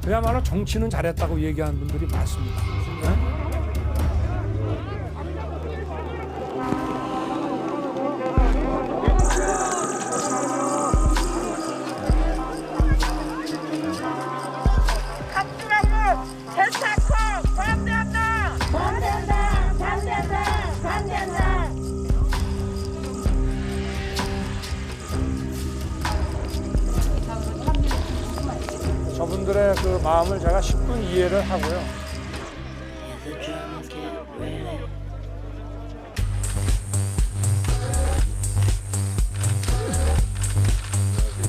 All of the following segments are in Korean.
그야말로 정치는 잘했다고 얘기하는 분들이 많습니다. 네? 저분들의 그 마음을 제가 10분 이해를 하고요.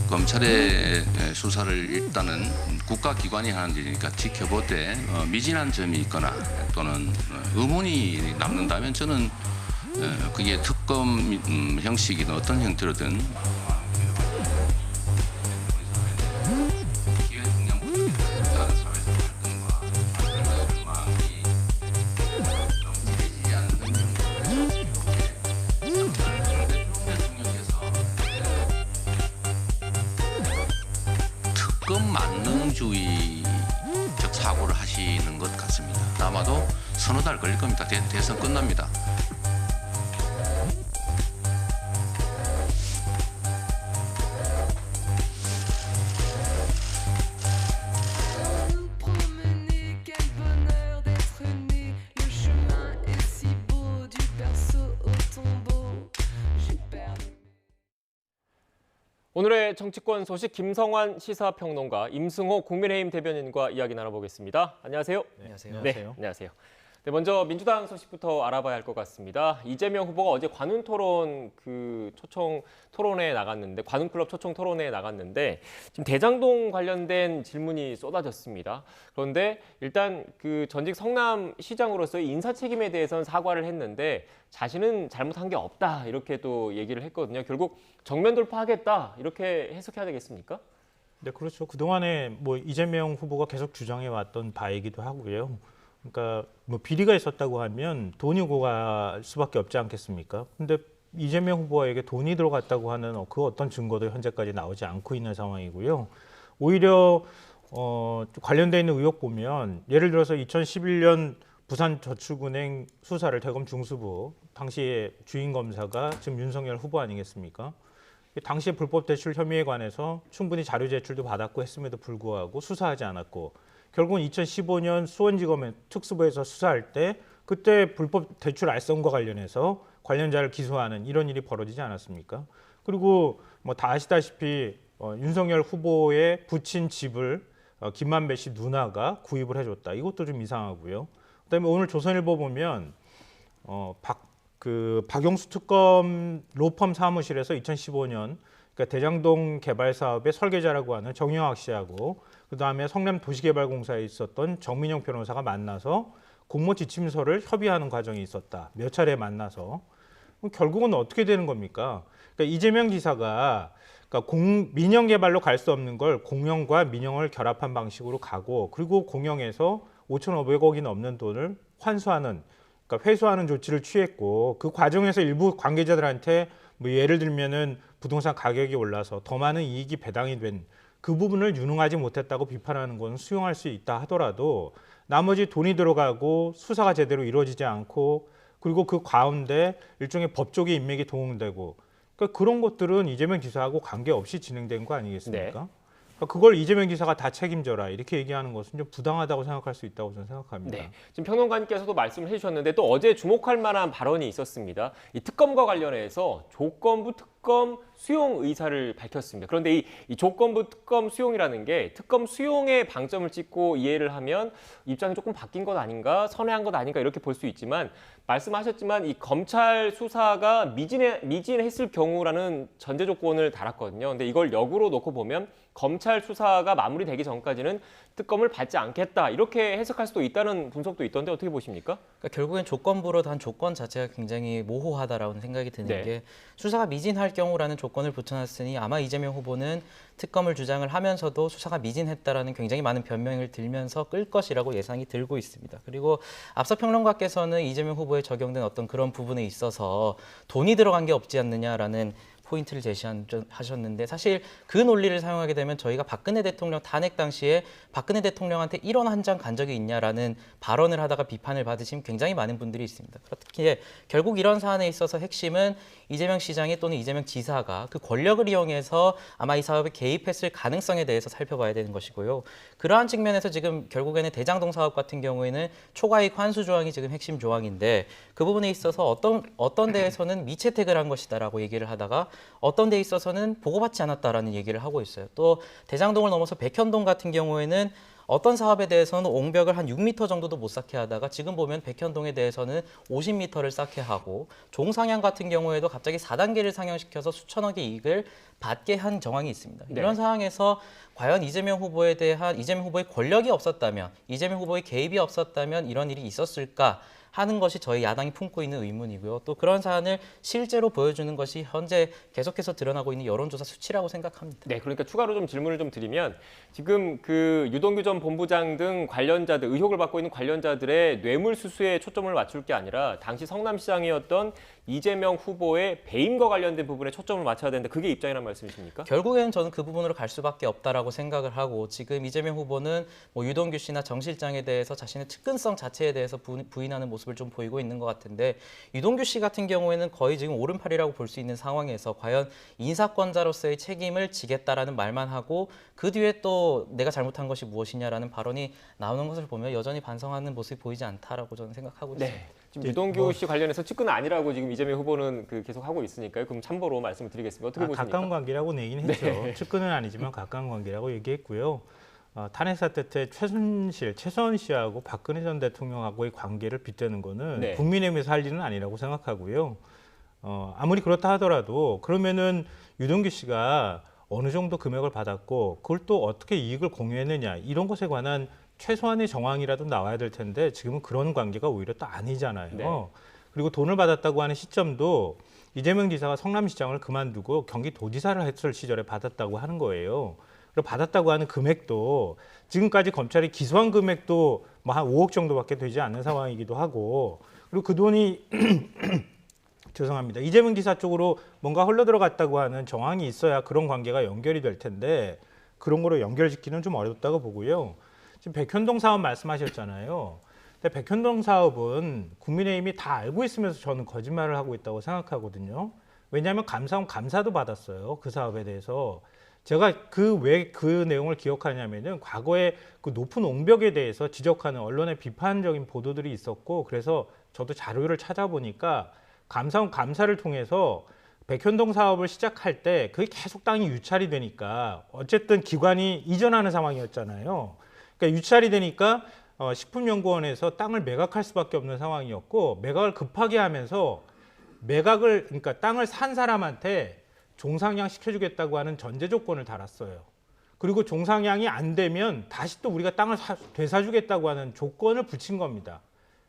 검찰의 수사를 일단은 국가기관이 하는 일이니까 지켜보되 미진한 점이 있거나 또는 의문이 남는다면 저는 그게 특검 형식이든 어떤 형태로든 특검 만능주의적 사고를 하시는 것 같습니다. 아마도 서너 달 걸릴 겁니다. 대선 끝납니다. 오늘의 정치권 소식 김성환 시사평론가, 임승호 국민의힘 대변인과 이야기 나눠보겠습니다. 안녕하세요. 안녕하세요. 네, 안녕하세요. 네, 먼저 민주당 소식부터 알아봐야 할 것 같습니다. 이재명 후보가 어제 관훈 토론 초청 토론회에 나갔는데, 관훈클럽 초청 토론회에 나갔는데 지금 대장동 관련된 질문이 쏟아졌습니다. 그런데 일단 그 전직 성남시장으로서의 인사 책임에 대해서는 사과를 했는데 자신은 잘못한 게 없다 이렇게 또 얘기를 했거든요. 결국 정면 돌파하겠다 이렇게 해석해야 되겠습니까? 네, 그렇죠. 그동안에 뭐 이재명 후보가 계속 주장해 왔던 바이기도 하고요. 그러니까 뭐 비리가 있었다고 하면 돈이 오갈 수밖에 없지 않겠습니까? 근데 이재명 후보에게 돈이 들어갔다고 하는 그 어떤 증거도 현재까지 나오지 않고 있는 상황이고요. 오히려 관련돼 있는 의혹 보면 예를 들어서 2011년 부산저축은행 수사를 대검 중수부 당시에 주인 검사가 지금 윤석열 후보 아니겠습니까? 당시에 불법 대출 혐의에 관해서 충분히 자료 제출도 받았고 했음에도 불구하고 수사하지 않았고 결국은 2015년 수원지검 특수부에서 수사할 때 그때 불법 대출 알선과 관련해서 관련자를 기소하는 이런 일이 벌어지지 않았습니까? 그리고 뭐 다 아시다시피 윤석열 후보의 부친 집을 김만배 씨 누나가 구입을 해줬다. 이것도 좀 이상하고요. 그다음에 오늘 조선일보 보면 박용수 특검 로펌 사무실에서 2015년 그러니까 대장동 개발 사업의 설계자라고 하는 정영학 씨하고 그다음에 성남 도시개발공사에 있었던 정민영 변호사가 만나서 공모 지침서를 협의하는 과정이 있었다. 몇 차례 만나서 결국은 어떻게 되는 겁니까? 그러니까 이재명 지사가 그러니까 민영 개발로 갈 수 없는 걸 공영과 민영을 결합한 방식으로 가고 그리고 공영에서 5,500억이 넘는 돈을 환수하는 그러니까 회수하는 조치를 취했고 그 과정에서 일부 관계자들한테 뭐 예를 들면은 부동산 가격이 올라서 더 많은 이익이 배당이 된 그 부분을 유능하지 못했다고 비판하는 건 수용할 수 있다 하더라도 나머지 돈이 들어가고 수사가 제대로 이루어지지 않고 그리고 그 가운데 일종의 법조계 인맥이 동원되고 그러니까 그런 것들은 이재명 지사하고 관계없이 진행된 거 아니겠습니까? 네. 그러니까 그걸 이재명 지사가 다 책임져라 이렇게 얘기하는 것은 좀 부당하다고 생각할 수 있다고 저는 생각합니다. 네, 지금 평론가님께서도 말씀을 해주셨는데 또 어제 주목할 만한 발언이 있었습니다. 이 특검과 관련해서 조건부 특검 수용 의사를 밝혔습니다. 그런데 이 조건부 특검 수용이라는 게 특검 수용에 방점을 찍고 이해를 하면 입장이 조금 바뀐 것 아닌가, 선회한 것 아닌가 이렇게 볼 수 있지만 말씀하셨지만 이 검찰 수사가 미진했을 경우라는 전제 조건을 달았거든요. 근데 이걸 역으로 놓고 보면 검찰 수사가 마무리되기 전까지는 특검을 받지 않겠다 이렇게 해석할 수도 있다는 분석도 있던데 어떻게 보십니까? 그러니까 결국엔 조건부로 단 조건 자체가 굉장히 모호하다라고 생각이 드는 네. 게 수사가 미진할 경우라는 조건을 붙여놨으니 아마 이재명 후보는 특검을 주장을 하면서도 수사가 미진했다라는 굉장히 많은 변명을 들면서 끌 것이라고 예상이 들고 있습니다. 그리고 앞서 평론가께서는 이재명 후보에 적용된 어떤 그런 부분에 있어서 돈이 들어간 게 없지 않느냐라는 포인트를 제시하셨는데 사실 그 논리를 사용하게 되면 저희가 박근혜 대통령 탄핵 당시에 박근혜 대통령한테 1원 한 장 간 적이 있냐라는 발언을 하다가 비판을 받으신 굉장히 많은 분들이 있습니다. 특히 결국 이런 사안에 있어서 핵심은 이재명 시장이 또는 이재명 지사가 그 권력을 이용해서 아마 이 사업에 개입했을 가능성에 대해서 살펴봐야 되는 것이고요. 그러한 측면에서 지금 결국에는 대장동 사업 같은 경우에는 초과이익 환수 조항이 지금 핵심 조항인데 그 부분에 있어서 어떤 데에서는 미채택을 한 것이다라고 얘기를 하다가 어떤 데 있어서는 보고받지 않았다라는 얘기를 하고 있어요. 또 대장동을 넘어서 백현동 같은 경우에는 어떤 사업에 대해서는 옹벽을 한 6m 정도도 못 쌓게 하다가 지금 보면 백현동에 대해서는 50m를 쌓게 하고 종상향 같은 경우에도 갑자기 4단계를 상향시켜서 수천억의 이익을 받게 한 정황이 있습니다. 네. 이런 상황에서 과연 이재명 후보에 대한 이재명 후보의 권력이 없었다면 이재명 후보의 개입이 없었다면 이런 일이 있었을까 하는 것이 저희 야당이 품고 있는 의문이고요. 또 그런 사안을 실제로 보여주는 것이 현재 계속해서 드러나고 있는 여론조사 수치라고 생각합니다. 네, 그러니까 추가로 좀 질문을 좀 드리면 지금 그 유동규 전 본부장 등 관련자들, 의혹을 받고 있는 관련자들의 뇌물수수에 초점을 맞출 게 아니라 당시 성남시장이었던 이재명 후보의 배임과 관련된 부분에 초점을 맞춰야 되는데 그게 입장이란 말씀이십니까? 결국에는 저는 그 부분으로 갈 수밖에 없다라고 생각을 하고 지금 이재명 후보는 뭐 유동규 씨나 정 실장에 대해서 자신의 측근성 자체에 대해서 부인하는 모습을 좀 보이고 있는 것 같은데 유동규 씨 같은 경우에는 거의 지금 오른팔이라고 볼 수 있는 상황에서 과연 인사권자로서의 책임을 지겠다라는 말만 하고 그 뒤에 또 내가 잘못한 것이 무엇이냐라는 발언이 나오는 것을 보면 여전히 반성하는 모습이 보이지 않다라고 저는 생각하고 있습니다. 네. 지금 유동규 씨 관련해서 측근 아니라고 지금 이재명 후보는 계속 하고 있으니까요. 그럼 참고로 말씀을 드리겠습니다. 어떻게 보십니까? 가까운 관계라고 내긴 했죠. 측근은 아니지만 가까운 관계라고 얘기했고요. 탄핵 사태 때 최소한 씨하고 박근혜 전 대통령하고의 관계를 빗대는 거는 네. 국민의힘에서 할 일은 아니라고 생각하고요. 아무리 그렇다 하더라도 그러면은 유동규 씨가 어느 정도 금액을 받았고 그걸 또 어떻게 이익을 공유했느냐 이런 것에 관한 최소한의 정황이라도 나와야 될 텐데 지금은 그런 관계가 오히려 또 아니잖아요. 네. 그리고 돈을 받았다고 하는 시점도 이재명 지사가 성남시장을 그만두고 경기도지사를 했을 시절에 받았다고 하는 거예요. 그리고 받았다고 하는 금액도 지금까지 검찰이 기소한 금액도 뭐 한 5억 정도밖에 되지 않는 상황이기도 하고 그리고 그 돈이 죄송합니다. 이재명 지사 쪽으로 뭔가 흘러들어갔다고 하는 정황이 있어야 그런 관계가 연결이 될 텐데 그런 거로 연결짓기는 좀 어렵다고 보고요. 지금 백현동 사업 말씀하셨잖아요. 근데 백현동 사업은 국민의힘이 다 알고 있으면서 저는 거짓말을 하고 있다고 생각하거든요. 왜냐하면 감사원 감사도 받았어요. 그 사업에 대해서. 제가 왜 그 내용을 기억하냐면은 과거에 그 높은 옹벽에 대해서 지적하는 언론의 비판적인 보도들이 있었고 그래서 저도 자료를 찾아보니까 감사원 감사를 통해서 백현동 사업을 시작할 때 그게 계속 땅이 유찰이 되니까 어쨌든 기관이 이전하는 상황이었잖아요. 그러니까 유찰이 되니까 식품연구원에서 땅을 매각할 수밖에 없는 상황이었고 매각을 급하게 하면서 그러니까 땅을 산 사람한테 종상향 시켜주겠다고 하는 전제 조건을 달았어요. 그리고 종상향이 안 되면 다시 또 우리가 땅을 되사주겠다고 하는 조건을 붙인 겁니다.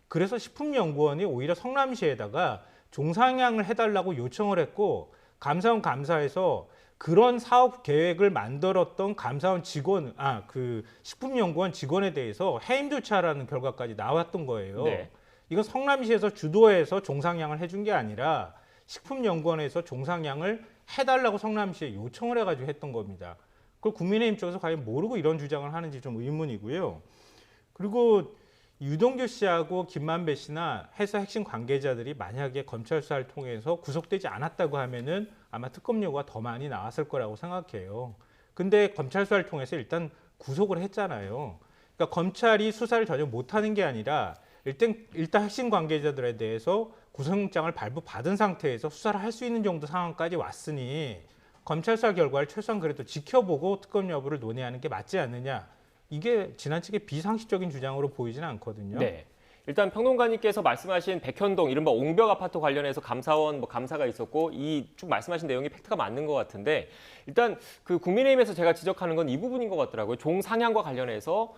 그래서 식품연구원이 오히려 성남시에다가 종상향을 해달라고 요청을 했고 감사원 감사에서 그런 사업 계획을 만들었던 감사원 직원, 그 식품연구원 직원에 대해서 해임 조치하라는 결과까지 나왔던 거예요. 네. 이건 성남시에서 주도해서 종상향을 해준 게 아니라 식품연구원에서 종상향을 해달라고 성남시에 요청을 해가지고 했던 겁니다. 그걸 국민의힘 쪽에서 과연 모르고 이런 주장을 하는지 좀 의문이고요. 그리고 유동규 씨하고 김만배 씨나 해서 핵심 관계자들이 만약에 검찰 수사를 통해서 구속되지 않았다고 하면은 아마 특검 요구가 더 많이 나왔을 거라고 생각해요. 근데 검찰 수사를 통해서 일단 구속을 했잖아요. 그러니까 검찰이 수사를 전혀 못하는 게 아니라 일단 핵심 관계자들에 대해서 구속영장을 발부받은 상태에서 수사를 할 수 있는 정도 상황까지 왔으니 검찰 수사 결과를 최소한 그래도 지켜보고 특검 여부를 논의하는 게 맞지 않느냐. 이게 지나치게 비상식적인 주장으로 보이지는 않거든요. 네. 일단 평론가님께서 말씀하신 백현동 이른바 옹벽 아파트 관련해서 감사원 감사가 있었고 이 쭉 말씀하신 내용이 팩트가 맞는 것 같은데 일단 그 국민의힘에서 제가 지적하는 건 이 부분인 것 같더라고요. 종상향과 관련해서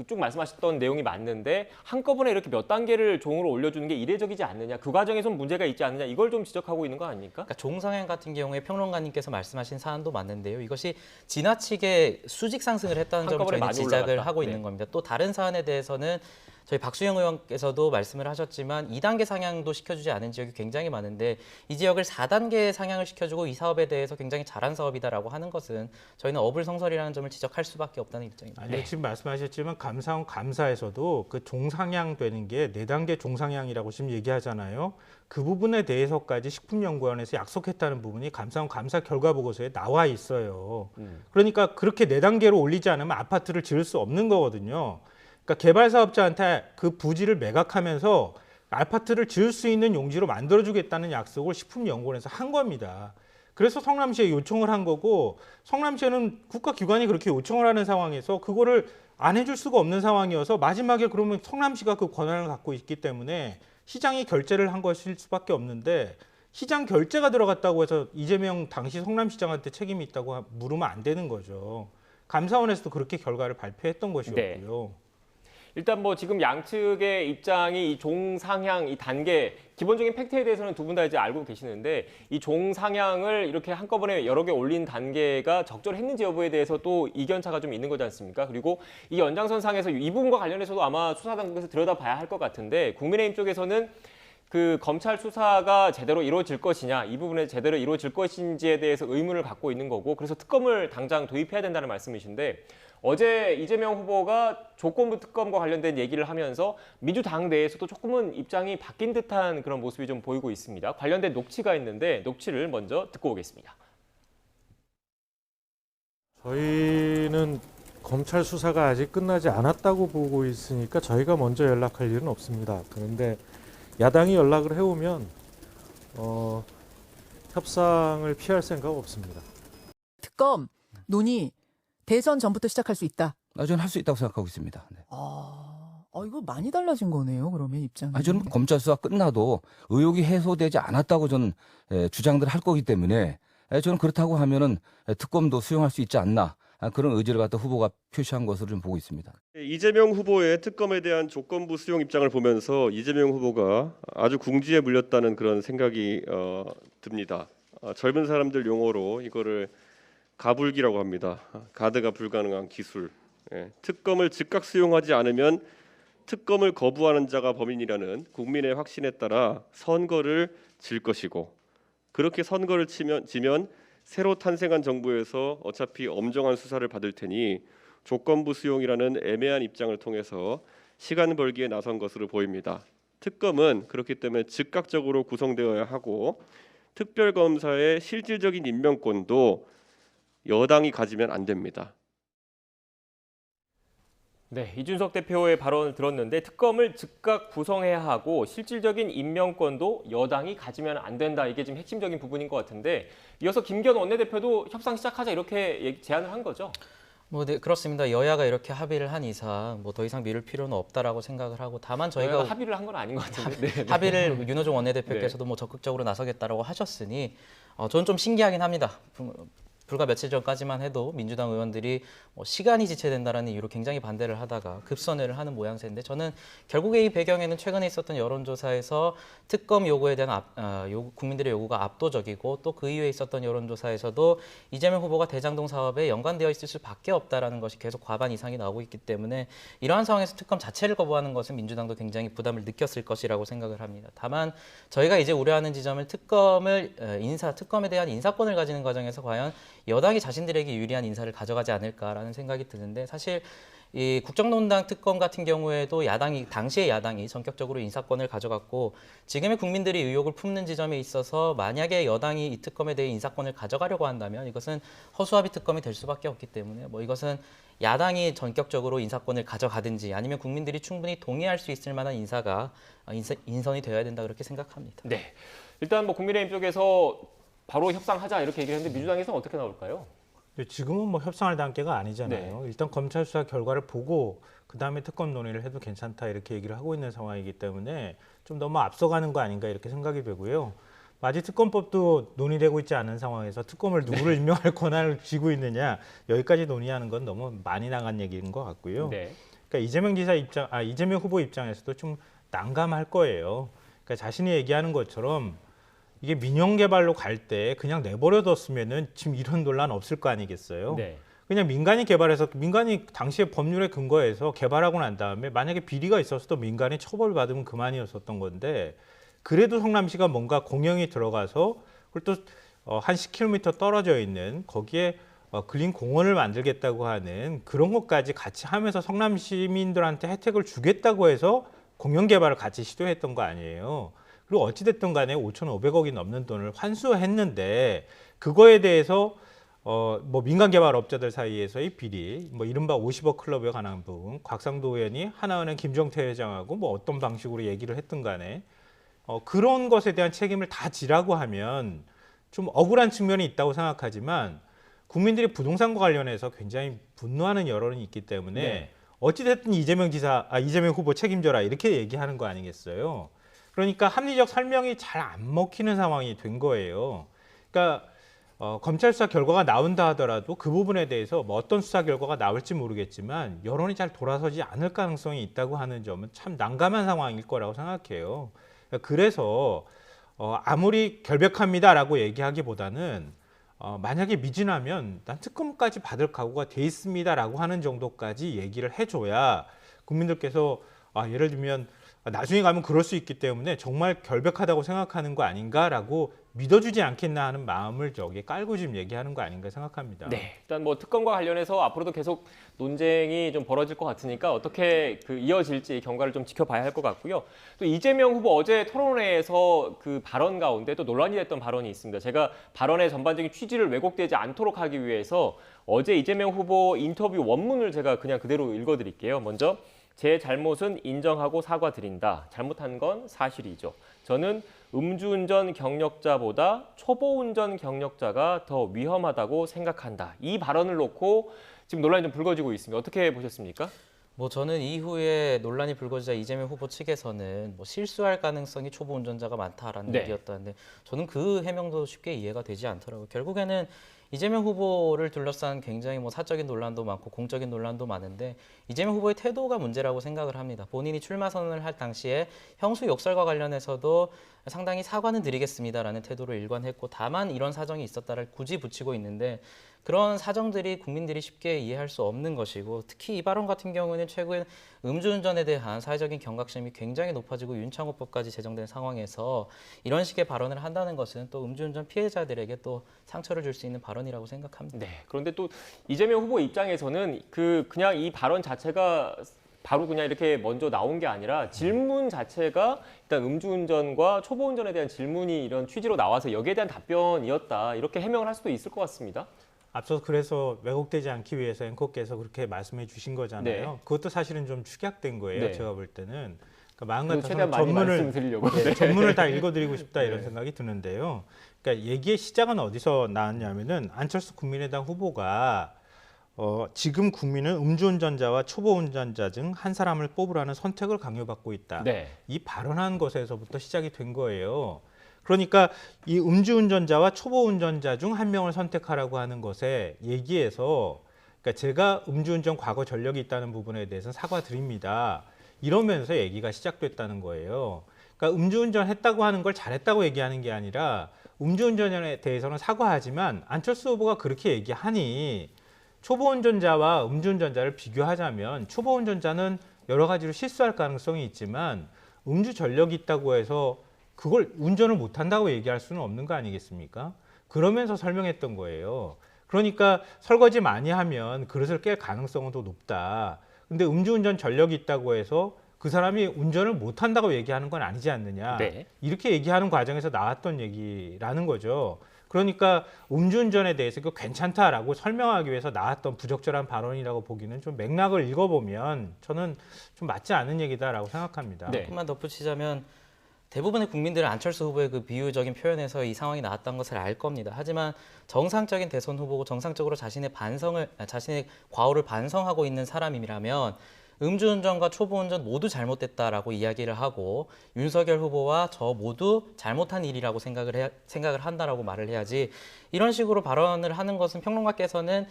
쭉 말씀하셨던 내용이 맞는데 한꺼번에 이렇게 몇 단계를 종으로 올려주는 게 이례적이지 않느냐. 그 과정에선 문제가 있지 않느냐. 이걸 좀 지적하고 있는 거 아닙니까? 그러니까 종상향 같은 경우에 평론가님께서 말씀하신 사안도 맞는데요. 이것이 지나치게 수직 상승을 했다는 점을 한꺼번에 저희는 많이 지적을 올라갔다. 하고 네. 있는 겁니다. 또 다른 사안에 대해서는 저희 박수영 의원께서도 말씀을 하셨지만 2단계 상향도 시켜주지 않은 지역이 굉장히 많은데 이 지역을 4단계 상향을 시켜주고 이 사업에 대해서 굉장히 잘한 사업이다라고 하는 것은 저희는 어불성설이라는 점을 지적할 수밖에 없다는 입장입니다. 아니, 지금 말씀하셨지만 감사원 감사에서도 그 종상향되는 게 4단계 종상향이라고 지금 얘기하잖아요. 그 부분에 대해서까지 식품연구원에서 약속했다는 부분이 감사원 감사 결과 보고서에 나와 있어요. 그러니까 그렇게 4단계로 올리지 않으면 아파트를 지을 수 없는 거거든요. 그러니까 개발 사업자한테 그 부지를 매각하면서 아파트를 지을 수 있는 용지로 만들어주겠다는 약속을 식품연구원에서 한 겁니다. 그래서 성남시에 요청을 한 거고 성남시는 국가기관이 그렇게 요청을 하는 상황에서 그거를 안 해줄 수가 없는 상황이어서 마지막에 그러면 성남시가 그 권한을 갖고 있기 때문에 시장이 결재를 한 것일 수밖에 없는데 시장 결재가 들어갔다고 해서 이재명 당시 성남시장한테 책임이 있다고 물으면 안 되는 거죠. 감사원에서도 그렇게 결과를 발표했던 것이었고요. 일단 뭐 지금 양측의 입장이 이 종상향 이 단계 기본적인 팩트에 대해서는 두 분 다 이제 알고 계시는데 이 종상향을 이렇게 한꺼번에 여러 개 올린 단계가 적절했는지 여부에 대해서 또 이견차가 좀 있는 거지 않습니까? 그리고 이 연장선상에서 이 부분과 관련해서도 아마 수사당국에서 들여다봐야 할 것 같은데 국민의힘 쪽에서는 그 검찰 수사가 제대로 이루어질 것이냐, 이 부분에 제대로 이루어질 것인지에 대해서 의문을 갖고 있는 거고 그래서 특검을 당장 도입해야 된다는 말씀이신데 어제 이재명 후보가 조건부 특검과 관련된 얘기를 하면서 민주당 내에서도 조금은 입장이 바뀐 듯한 그런 모습이 좀 보이고 있습니다. 관련된 녹취가 있는데 녹취를 먼저 듣고 오겠습니다. 저희는 검찰 수사가 아직 끝나지 않았다고 보고 있으니까 저희가 먼저 연락할 일은 없습니다. 그런데 야당이 연락을 해오면 협상을 피할 생각 없습니다. 특검 논의 대선 전부터 시작할 수 있다. 저는 할 수 있다고 생각하고 있습니다. 네. 이거 많이 달라진 거네요. 그러면 입장이. 저는 검찰 수사 끝나도 의혹이 해소되지 않았다고 저는 주장들을 할 거기 때문에 저는 그렇다고 하면은 특검도 수용할 수 있지 않나 그런 의지를 갖다 후보가 표시한 것으로 좀 보고 있습니다. 이재명 후보의 특검에 대한 조건부 수용 입장을 보면서 이재명 후보가 아주 궁지에 물렸다는 그런 생각이 듭니다. 젊은 사람들 용어로 이거를 가불기라고 합니다. 가드가 불가능한 기술. 특검을 즉각 수용하지 않으면 특검을 거부하는 자가 범인이라는 국민의 확신에 따라 선거를 질 것이고 그렇게 선거를 지면 새로 탄생한 정부에서 어차피 엄정한 수사를 받을 테니 조건부 수용이라는 애매한 입장을 통해서 시간 벌기에 나선 것으로 보입니다. 특검은 그렇기 때문에 즉각적으로 구성되어야 하고 특별검사의 실질적인 임명권도 여당이 가지면 안 됩니다. 네, 이준석 대표의 발언을 들었는데 특검을 즉각 구성해야 하고 실질적인 임명권도 여당이 가지면 안 된다. 이게 지금 핵심적인 부분인 것 같은데 이어서 김기현 원내대표도 협상 시작하자 이렇게 제안을 한 거죠? 네, 그렇습니다. 여야가 이렇게 합의를 한 이상 더 이상 미룰 필요는 없다라고 생각을 하고 다만 저희가 합의를 한 건 아닌 것 같은데 합의를 윤호중 원내대표께서도 적극적으로 나서겠다라고 하셨으니 저는 좀 신기하긴 합니다. 불과 며칠 전까지만 해도 민주당 의원들이 시간이 지체된다라는 이유로 굉장히 반대를 하다가 급선회를 하는 모양새인데 저는 결국에 이 배경에는 최근에 있었던 여론조사에서 특검 요구에 대한 국민들의 요구가 압도적이고 또 그 이후에 있었던 여론조사에서도 이재명 후보가 대장동 사업에 연관되어 있을 수밖에 없다라는 것이 계속 과반 이상이 나오고 있기 때문에 이러한 상황에서 특검 자체를 거부하는 것은 민주당도 굉장히 부담을 느꼈을 것이라고 생각을 합니다. 다만 저희가 이제 우려하는 지점은 특검에 대한 인사권을 가지는 과정에서 과연 여당이 자신들에게 유리한 인사를 가져가지 않을까라는 생각이 드는데 사실 이 국정농단 특검 같은 경우에도 당시의 야당이 전격적으로 인사권을 가져갔고 지금의 국민들이 의혹을 품는 지점에 있어서 만약에 여당이 이 특검에 대해 인사권을 가져가려고 한다면 이것은 허수아비 특검이 될 수밖에 없기 때문에 이것은 야당이 전격적으로 인사권을 가져가든지 아니면 국민들이 충분히 동의할 수 있을 만한 인선이 되어야 된다 그렇게 생각합니다. 네, 일단 국민의힘 쪽에서 바로 협상하자 이렇게 얘기를 했는데 민주당에서는 어떻게 나올까요? 지금은 협상할 단계가 아니잖아요. 네. 일단 검찰 수사 결과를 보고 그다음에 특검 논의를 해도 괜찮다 이렇게 얘기를 하고 있는 상황이기 때문에 좀 너무 앞서가는 거 아닌가 이렇게 생각이 되고요. 아직 특검법도 논의되고 있지 않은 상황에서 특검을 누구를 임명할 권한을 쥐고 있느냐 여기까지 논의하는 건 너무 많이 나간 얘기인 것 같고요. 네. 그러니까 이재명 후보 입장에서도 좀 난감할 거예요. 그러니까 자신이 얘기하는 것처럼 이게 민영 개발로 갈 때 그냥 내버려뒀으면은 지금 이런 논란 없을 거 아니겠어요. 네. 그냥 민간이 개발해서 민간이 당시에 법률에 근거해서 개발하고 난 다음에 만약에 비리가 있었어도 민간이 처벌받으면 그만이었었던 건데 그래도 성남시가 뭔가 공영이 들어가서 그리고 또 한 10km 떨어져 있는 거기에 근린 공원을 만들겠다고 하는 그런 것까지 같이 하면서 성남 시민들한테 혜택을 주겠다고 해서 공영 개발을 같이 시도했던 거 아니에요. 그리고 어찌됐든 간에 5,500억이 넘는 돈을 환수했는데 그거에 대해서 뭐 민간 개발업자들 사이에서의 비리, 뭐 이른바 50억 클럽에 관한 부분, 곽상도 의원이 하나은행 김정태 회장하고 뭐 어떤 방식으로 얘기를 했든 간에 그런 것에 대한 책임을 다 지라고 하면 좀 억울한 측면이 있다고 생각하지만 국민들이 부동산과 관련해서 굉장히 분노하는 여론이 있기 때문에 네. 어찌됐든 이재명 후보 책임져라 이렇게 얘기하는 거 아니겠어요. 그러니까 합리적 설명이 잘 안 먹히는 상황이 된 거예요. 그러니까 검찰 수사 결과가 나온다 하더라도 그 부분에 대해서 뭐 어떤 수사 결과가 나올지 모르겠지만 여론이 잘 돌아서지 않을 가능성이 있다고 하는 점은 참 난감한 상황일 거라고 생각해요. 그래서 아무리 결백합니다라고 얘기하기보다는 만약에 미진하면 난 특검까지 받을 각오가 돼 있습니다라고 하는 정도까지 얘기를 해줘야 국민들께서 예를 들면 나중에 가면 그럴 수 있기 때문에 정말 결백하다고 생각하는 거 아닌가라고 믿어주지 않겠나 하는 마음을 저기 깔고 지금 얘기하는 거 아닌가 생각합니다. 네, 일단 뭐 특검과 관련해서 앞으로도 계속 논쟁이 좀 벌어질 것 같으니까 어떻게 이어질지 경과를 좀 지켜봐야 할 것 같고요. 또 이재명 후보 어제 토론회에서 그 발언 가운데 또 논란이 됐던 발언이 있습니다. 제가 발언의 전반적인 취지를 왜곡되지 않도록 하기 위해서 어제 이재명 후보 인터뷰 원문을 제가 그냥 그대로 읽어드릴게요. 먼저 제 잘못은 인정하고 사과드린다. 잘못한 건 사실이죠. 저는 음주운전 경력자보다 초보운전 경력자가 더 위험하다고 생각한다. 이 발언을 놓고 지금 논란이 좀 불거지고 있습니다. 어떻게 보셨습니까? 뭐 저는 이후에 논란이 불거지자 이재명 후보 측에서는 뭐 실수할 가능성이 초보 운전자가 많다라는 네. 얘기였다는데 저는 그 해명도 쉽게 이해가 되지 않더라고요. 결국에는 이재명 후보를 둘러싼 굉장히 뭐 사적인 논란도 많고 공적인 논란도 많은데 이재명 후보의 태도가 문제라고 생각을 합니다. 본인이 출마 선언을 할 당시에 형수 욕설과 관련해서도 상당히 사과는 드리겠습니다라는 태도를 일관했고 다만 이런 사정이 있었다를 굳이 붙이고 있는데 그런 사정들이 국민들이 쉽게 이해할 수 없는 것이고 특히 이 발언 같은 경우는 최근 음주운전에 대한 사회적인 경각심이 굉장히 높아지고 윤창호법까지 제정된 상황에서 이런 식의 발언을 한다는 것은 또 음주운전 피해자들에게 또 상처를 줄 수 있는 발언이라고 생각합니다. 네. 그런데 또 이재명 후보 입장에서는 그냥 이 발언 자체가 바로 그냥 이렇게 먼저 나온 게 아니라 질문 자체가 일단 음주운전과 초보운전에 대한 질문이 이런 취지로 나와서 여기에 대한 답변이었다. 이렇게 해명을 할 수도 있을 것 같습니다. 앞서 그래서 왜곡되지 않기 위해서 앵커께서 그렇게 말씀해 주신 거잖아요. 네. 그것도 사실은 좀 축약된 거예요. 네. 제가 볼 때는. 그러니까 마음 그리고 같아서 최대한 많이 전문을 말씀드리려고. 네, 전문을 다 읽어드리고 싶다 이런 네. 생각이 드는데요. 그러니까 얘기의 시작은 어디서 나왔냐면은 안철수 국민의당 후보가 지금 국민은 음주운전자와 초보운전자 중 한 사람을 뽑으라는 선택을 강요받고 있다. 네. 이 발언한 것에서부터 시작이 된 거예요. 그러니까 이 음주운전자와 초보운전자 중 한 명을 선택하라고 하는 것에 얘기해서 그러니까 제가 음주운전 과거 전력이 있다는 부분에 대해서는 사과드립니다. 이러면서 얘기가 시작됐다는 거예요. 그러니까 음주운전 했다고 하는 걸 잘했다고 얘기하는 게 아니라 음주운전에 대해서는 사과하지만 안철수 후보가 그렇게 얘기하니 초보운전자와 음주운전자를 비교하자면 초보운전자는 여러 가지로 실수할 가능성이 있지만 음주 전력이 있다고 해서 그걸 운전을 못한다고 얘기할 수는 없는 거 아니겠습니까? 그러면서 설명했던 거예요. 그러니까 설거지 많이 하면 그릇을 깰 가능성은 더 높다. 근데 음주운전 전력이 있다고 해서 그 사람이 운전을 못한다고 얘기하는 건 아니지 않느냐. 네. 이렇게 얘기하는 과정에서 나왔던 얘기라는 거죠. 그러니까 음주운전에 대해서 이거 괜찮다라고 설명하기 위해서 나왔던 부적절한 발언이라고 보기는 좀 맥락을 읽어보면 저는 좀 맞지 않은 얘기다라고 생각합니다. 네. 조금만 덧붙이자면 대부분의 국민들은 안철수 후보의 그 비유적인 표현에서 이 상황이 나왔다는 것을 알 겁니다. 하지만 정상적인 대선 후보고 정상적으로 자신의 과오를 반성하고 있는 사람이라면 음주운전과 초보운전 모두 잘못됐다라고 이야기를 하고 윤석열 후보와 저 모두 잘못한 일이라고 생각을 한다라고 말을 해야지 이런 식으로 발언을 하는 것은 평론가께서는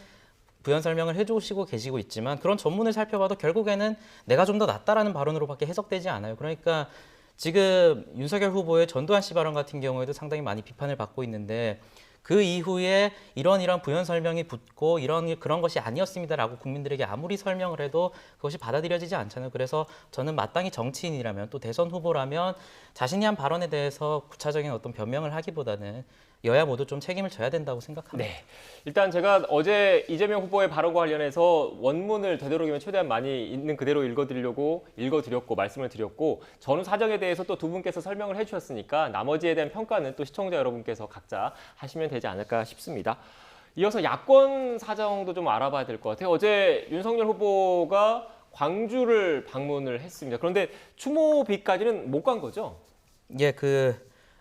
부연 설명을 해주시고 계시고 있지만 그런 전문을 살펴봐도 결국에는 내가 좀 더 낫다라는 발언으로밖에 해석되지 않아요. 그러니까 지금 윤석열 후보의 전두환 씨 발언 같은 경우에도 상당히 많이 비판을 받고 있는데 그 이후에 이런 부연 설명이 붙고 그런 것이 아니었습니다라고 국민들에게 아무리 설명을 해도 그것이 받아들여지지 않잖아요. 그래서 저는 마땅히 정치인이라면 또 대선 후보라면 자신이 한 발언에 대해서 구체적인 어떤 변명을 하기보다는 여야 모두 좀 책임을 져야 된다고 생각합니다. 네. 일단 제가 어제 이재명 후보의 발언과 관련해서 원문을 되도록이면 최대한 많이 있는 그대로 읽어드렸고 말씀을 드렸고 전후 사정에 대해서 또 두 분께서 설명을 해주셨으니까 나머지에 대한 평가는 또 시청자 여러분께서 각자 하시면 되지 않을까 싶습니다. 이어서 야권 사정도 좀 알아봐야 될 것 같아요. 어제 윤석열 후보가 광주를 방문을 했습니다. 그런데 추모비까지는 못 간 거죠? 예,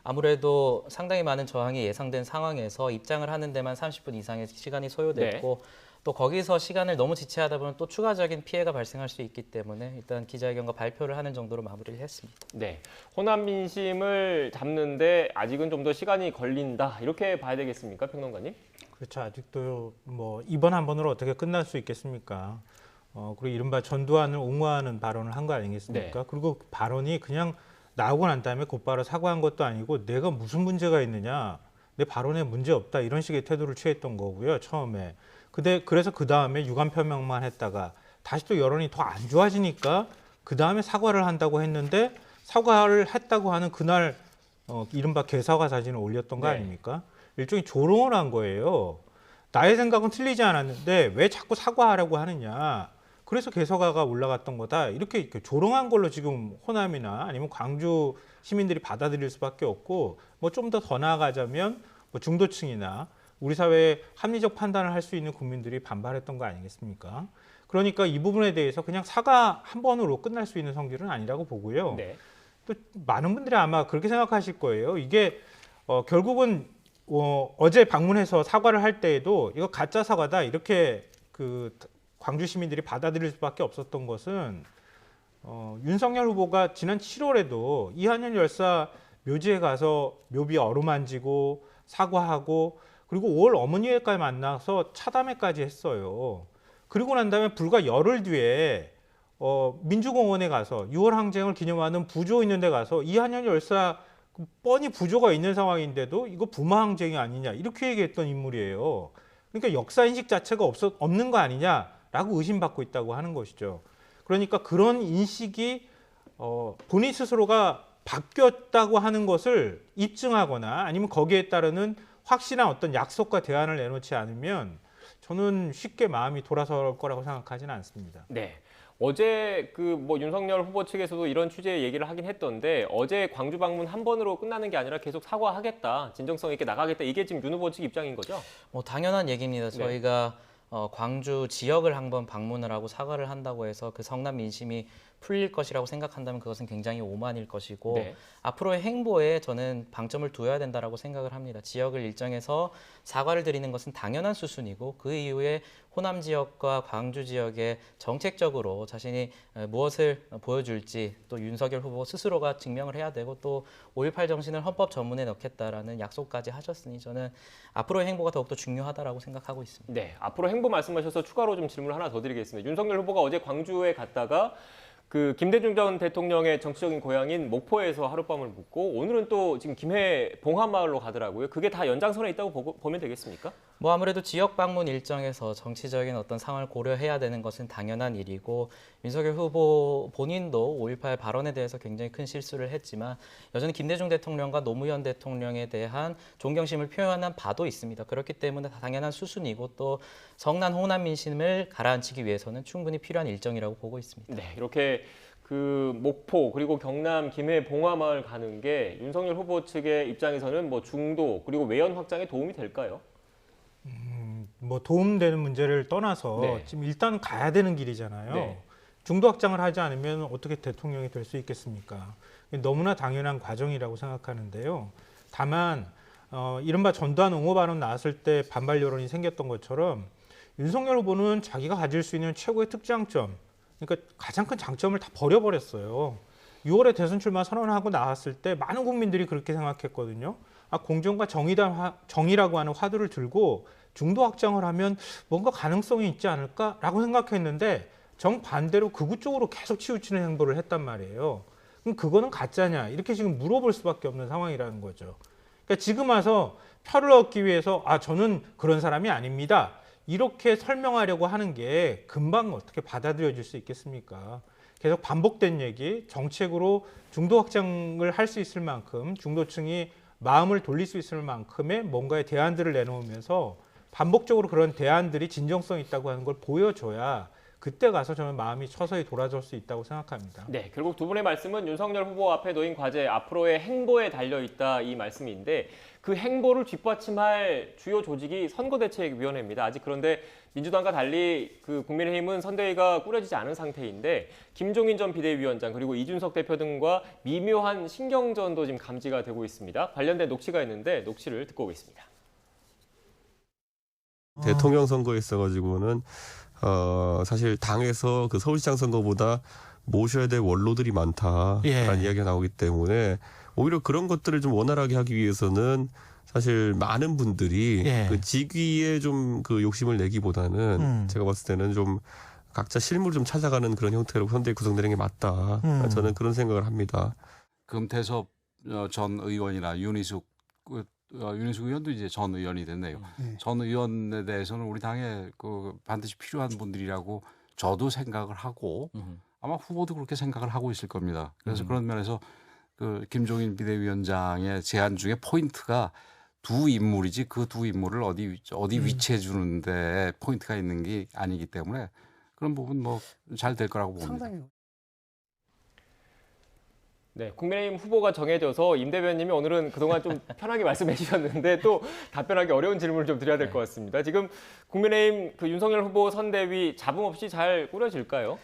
아무래도 상당히 많은 저항이 예상된 상황에서 입장을 하는 데만 30분 이상의 시간이 소요됐고 또 거기서 시간을 너무 지체하다 보면 또 추가적인 피해가 발생할 수 있기 때문에 일단 기자회견과 발표를 하는 정도로 마무리를 했습니다. 네, 호남 민심을 잡는데 아직은 좀 더 시간이 걸린다 이렇게 봐야 되겠습니까, 평론가님? 그렇죠. 아직도 뭐 이번 한 번으로 어떻게 끝날 수 있겠습니까? 그리고 이른바 전두환을 옹호하는 발언을 한 거 아니겠습니까? 네. 그리고 그 발언이 그냥 나오고 난 다음에 곧바로 사과한 것도 아니고 내가 무슨 문제가 있느냐, 내 발언에 문제 없다 이런 식의 태도를 취했던 거고요, 처음에. 그래서 그 다음에 유감 표명만 했다가 다시 또 여론이 더 안 좋아지니까 그 다음에 사과를 한다고 했는데 사과를 했다고 하는 그날 이른바 개사과 사진을 올렸던 거 네. 아닙니까? 일종의 조롱을 한 거예요. 나의 생각은 틀리지 않았는데 왜 자꾸 사과하라고 하느냐. 그래서 개서가가 올라갔던 거다. 이렇게 조롱한 걸로 지금 호남이나 아니면 광주 시민들이 받아들일 수밖에 없고 뭐 좀 더 나아가자면 뭐 중도층이나 우리 사회의 합리적 판단을 할 수 있는 국민들이 반발했던 거 아니겠습니까? 그러니까 이 부분에 대해서 그냥 사과 한 번으로 끝날 수 있는 성질은 아니라고 보고요. 네. 또 많은 분들이 아마 그렇게 생각하실 거예요. 이게 결국은 어제 방문해서 사과를 할 때에도 이거 가짜 사과다 이렇게 광주 시민들이 받아들일 수밖에 없었던 것은 윤석열 후보가 지난 7월에도 이한열 열사 묘지에 가서 묘비 어루만지고 사과하고 그리고 5월 어머니회까지 만나서 차담회까지 했어요. 그리고 난 다음에 불과 열흘 뒤에 민주공원에 가서 6월 항쟁을 기념하는 부조 있는 데 가서 이한열 열사 뻔히 부조가 있는 상황인데도 이거 부마 항쟁이 아니냐 이렇게 얘기했던 인물이에요. 그러니까 역사인식 자체가 없는 거 아니냐라고 의심받고 있다고 하는 것이죠. 그러니까 그런 인식이 본인 스스로가 바뀌었다고 하는 것을 입증하거나 아니면 거기에 따르는 확실한 어떤 약속과 대안을 내놓지 않으면 저는 쉽게 마음이 돌아설 거라고 생각하지는 않습니다. 네. 어제 윤석열 후보 측에서도 이런 취지의 얘기를 하긴 했던데 어제 광주 방문 한 번으로 끝나는 게 아니라 계속 사과하겠다, 진정성 있게 나가겠다 이게 지금 윤 후보 측 입장인 거죠? 뭐 당연한 얘기입니다. 저희가 광주 지역을 한번 방문을 하고 사과를 한다고 해서 그 성남 민심이 풀릴 것이라고 생각한다면 그것은 굉장히 오만일 것이고 네. 앞으로의 행보에 저는 방점을 두어야 된다라고 생각을 합니다. 지역을 일정해서 사과를 드리는 것은 당연한 수순이고 그 이후에 호남 지역과 광주 지역에 정책적으로 자신이 무엇을 보여줄지 또 윤석열 후보 스스로가 증명을 해야 되고 또 5.18 정신을 헌법 전문에 넣겠다라는 약속까지 하셨으니 저는 앞으로의 행보가 더욱더 중요하다라고 생각하고 있습니다. 네. 앞으로 행보 말씀하셔서 추가로 좀 질문을 하나 더 드리겠습니다. 윤석열 후보가 어제 광주에 갔다가 김대중 전 대통령의 정치적인 고향인 목포에서 하룻밤을 묵고 오늘은 또 지금 김해 봉화마을로 가더라고요. 그게 다 연장선에 있다고 보면 되겠습니까? 뭐 아무래도 지역 방문 일정에서 정치적인 어떤 상황을 고려해야 되는 것은 당연한 일이고 윤석열 후보 본인도 5.18 발언에 대해서 굉장히 큰 실수를 했지만 여전히 김대중 대통령과 노무현 대통령에 대한 존경심을 표현한 바도 있습니다. 그렇기 때문에 당연한 수순이고 또 성난 호남 민심을 가라앉히기 위해서는 충분히 필요한 일정이라고 보고 있습니다. 네, 이렇게 목포 그리고 경남 김해 봉화마을 가는 게 윤석열 후보 측의 입장에서는 뭐 중도 그리고 외연 확장에 도움이 될까요? 뭐 도움되는 문제를 떠나서 네. 지금 일단 가야 되는 길이잖아요. 네. 중도 확장을 하지 않으면 어떻게 대통령이 될 수 있겠습니까? 너무나 당연한 과정이라고 생각하는데요. 다만 이른바 전두환 옹호 발언 나왔을 때 반발 여론이 생겼던 것처럼 윤석열 후보는 자기가 가질 수 있는 최고의 특장점, 그러니까 가장 큰 장점을 다 버려버렸어요. 6월에 대선 출마 선언하고 나왔을 때 많은 국민들이 그렇게 생각했거든요. 공정과 정의라고 하는 화두를 들고 중도 확장을 하면 뭔가 가능성이 있지 않을까라고 생각했는데 정반대로 극우 쪽으로 계속 치우치는 행보를 했단 말이에요. 그럼 그거는 가짜냐 이렇게 지금 물어볼 수밖에 없는 상황이라는 거죠. 그러니까 지금 와서 표를 얻기 위해서 저는 그런 사람이 아닙니다. 이렇게 설명하려고 하는 게 금방 어떻게 받아들여질 수 있겠습니까? 계속 반복된 얘기, 정책으로 중도 확장을 할 수 있을 만큼 중도층이 마음을 돌릴 수 있을 만큼의 뭔가의 대안들을 내놓으면서 반복적으로 그런 대안들이 진정성 있다고 하는 걸 보여줘야 그때 가서 저는 마음이 서서히 돌아설 수 있다고 생각합니다. 네, 결국 두 분의 말씀은 윤석열 후보 앞에 놓인 과제, 앞으로의 행보에 달려있다 이 말씀인데 그 행보를 뒷받침할 주요 조직이 선거대책위원회입니다. 아직 그런데 민주당과 달리 그 국민의힘은 선대위가 꾸려지지 않은 상태인데 김종인 전 비대위원장 그리고 이준석 대표 등과 미묘한 신경전도 지금 감지가 되고 있습니다. 관련된 녹취가 있는데 녹취를 듣고 오겠습니다. 대통령 선거에 있어가지고는 사실 당에서 그 서울시장 선거보다 모셔야 될 원로들이 많다라는 이야기가 나오기 때문에 오히려 그런 것들을 좀 원활하게 하기 위해서는 사실 많은 분들이 그 직위에 좀 그 욕심을 내기보다는 제가 봤을 때는 좀 각자 실무를 좀 찾아가는 그런 형태로 선대위 구성되는 게 맞다. 저는 그런 생각을 합니다. 금태섭 전 의원이나 윤희숙 의원도 이제 전 의원이 됐네요. 전 의원에 대해서는 우리 당에 그 반드시 필요한 분들이라고 저도 생각을 하고 아마 후보도 그렇게 생각을 하고 있을 겁니다. 그래서 그런 면에서 그 김종인 비대위원장의 제안 중에 포인트가 두 인물이지 그 두 인물을 어디 위치해 주는데 포인트가 있는 게 아니기 때문에 그런 부분 뭐 잘 될 거라고 봅니다. 네, 국민의힘 후보가 정해져서 임 대변인님이 오늘은 그동안 좀 편하게 말씀해 주셨는데 또 답변하기 어려운 질문을 좀 드려야 될 것 같습니다. 지금 국민의힘 그 윤석열 후보 선대위 잡음 없이 잘 꾸려질까요?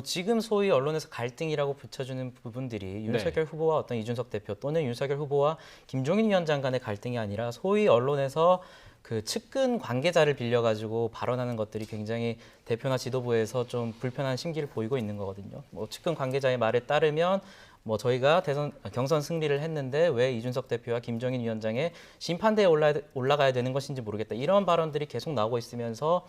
지금 소위 언론에서 갈등이라고 붙여주는 부분들이 윤석열 후보와 어떤 이준석 대표 또는 윤석열 후보와 김종인 위원장 간의 갈등이 아니라 소위 언론에서 그 측근 관계자를 빌려가지고 발언하는 것들이 굉장히 대표나 지도부에서 좀 불편한 심기를 보이고 있는 거거든요. 측근 관계자의 말에 따르면 저희가 경선 승리를 했는데 왜 이준석 대표와 김종인 위원장의 심판대에 올라가야 되는 것인지 모르겠다. 이런 발언들이 계속 나오고 있으면서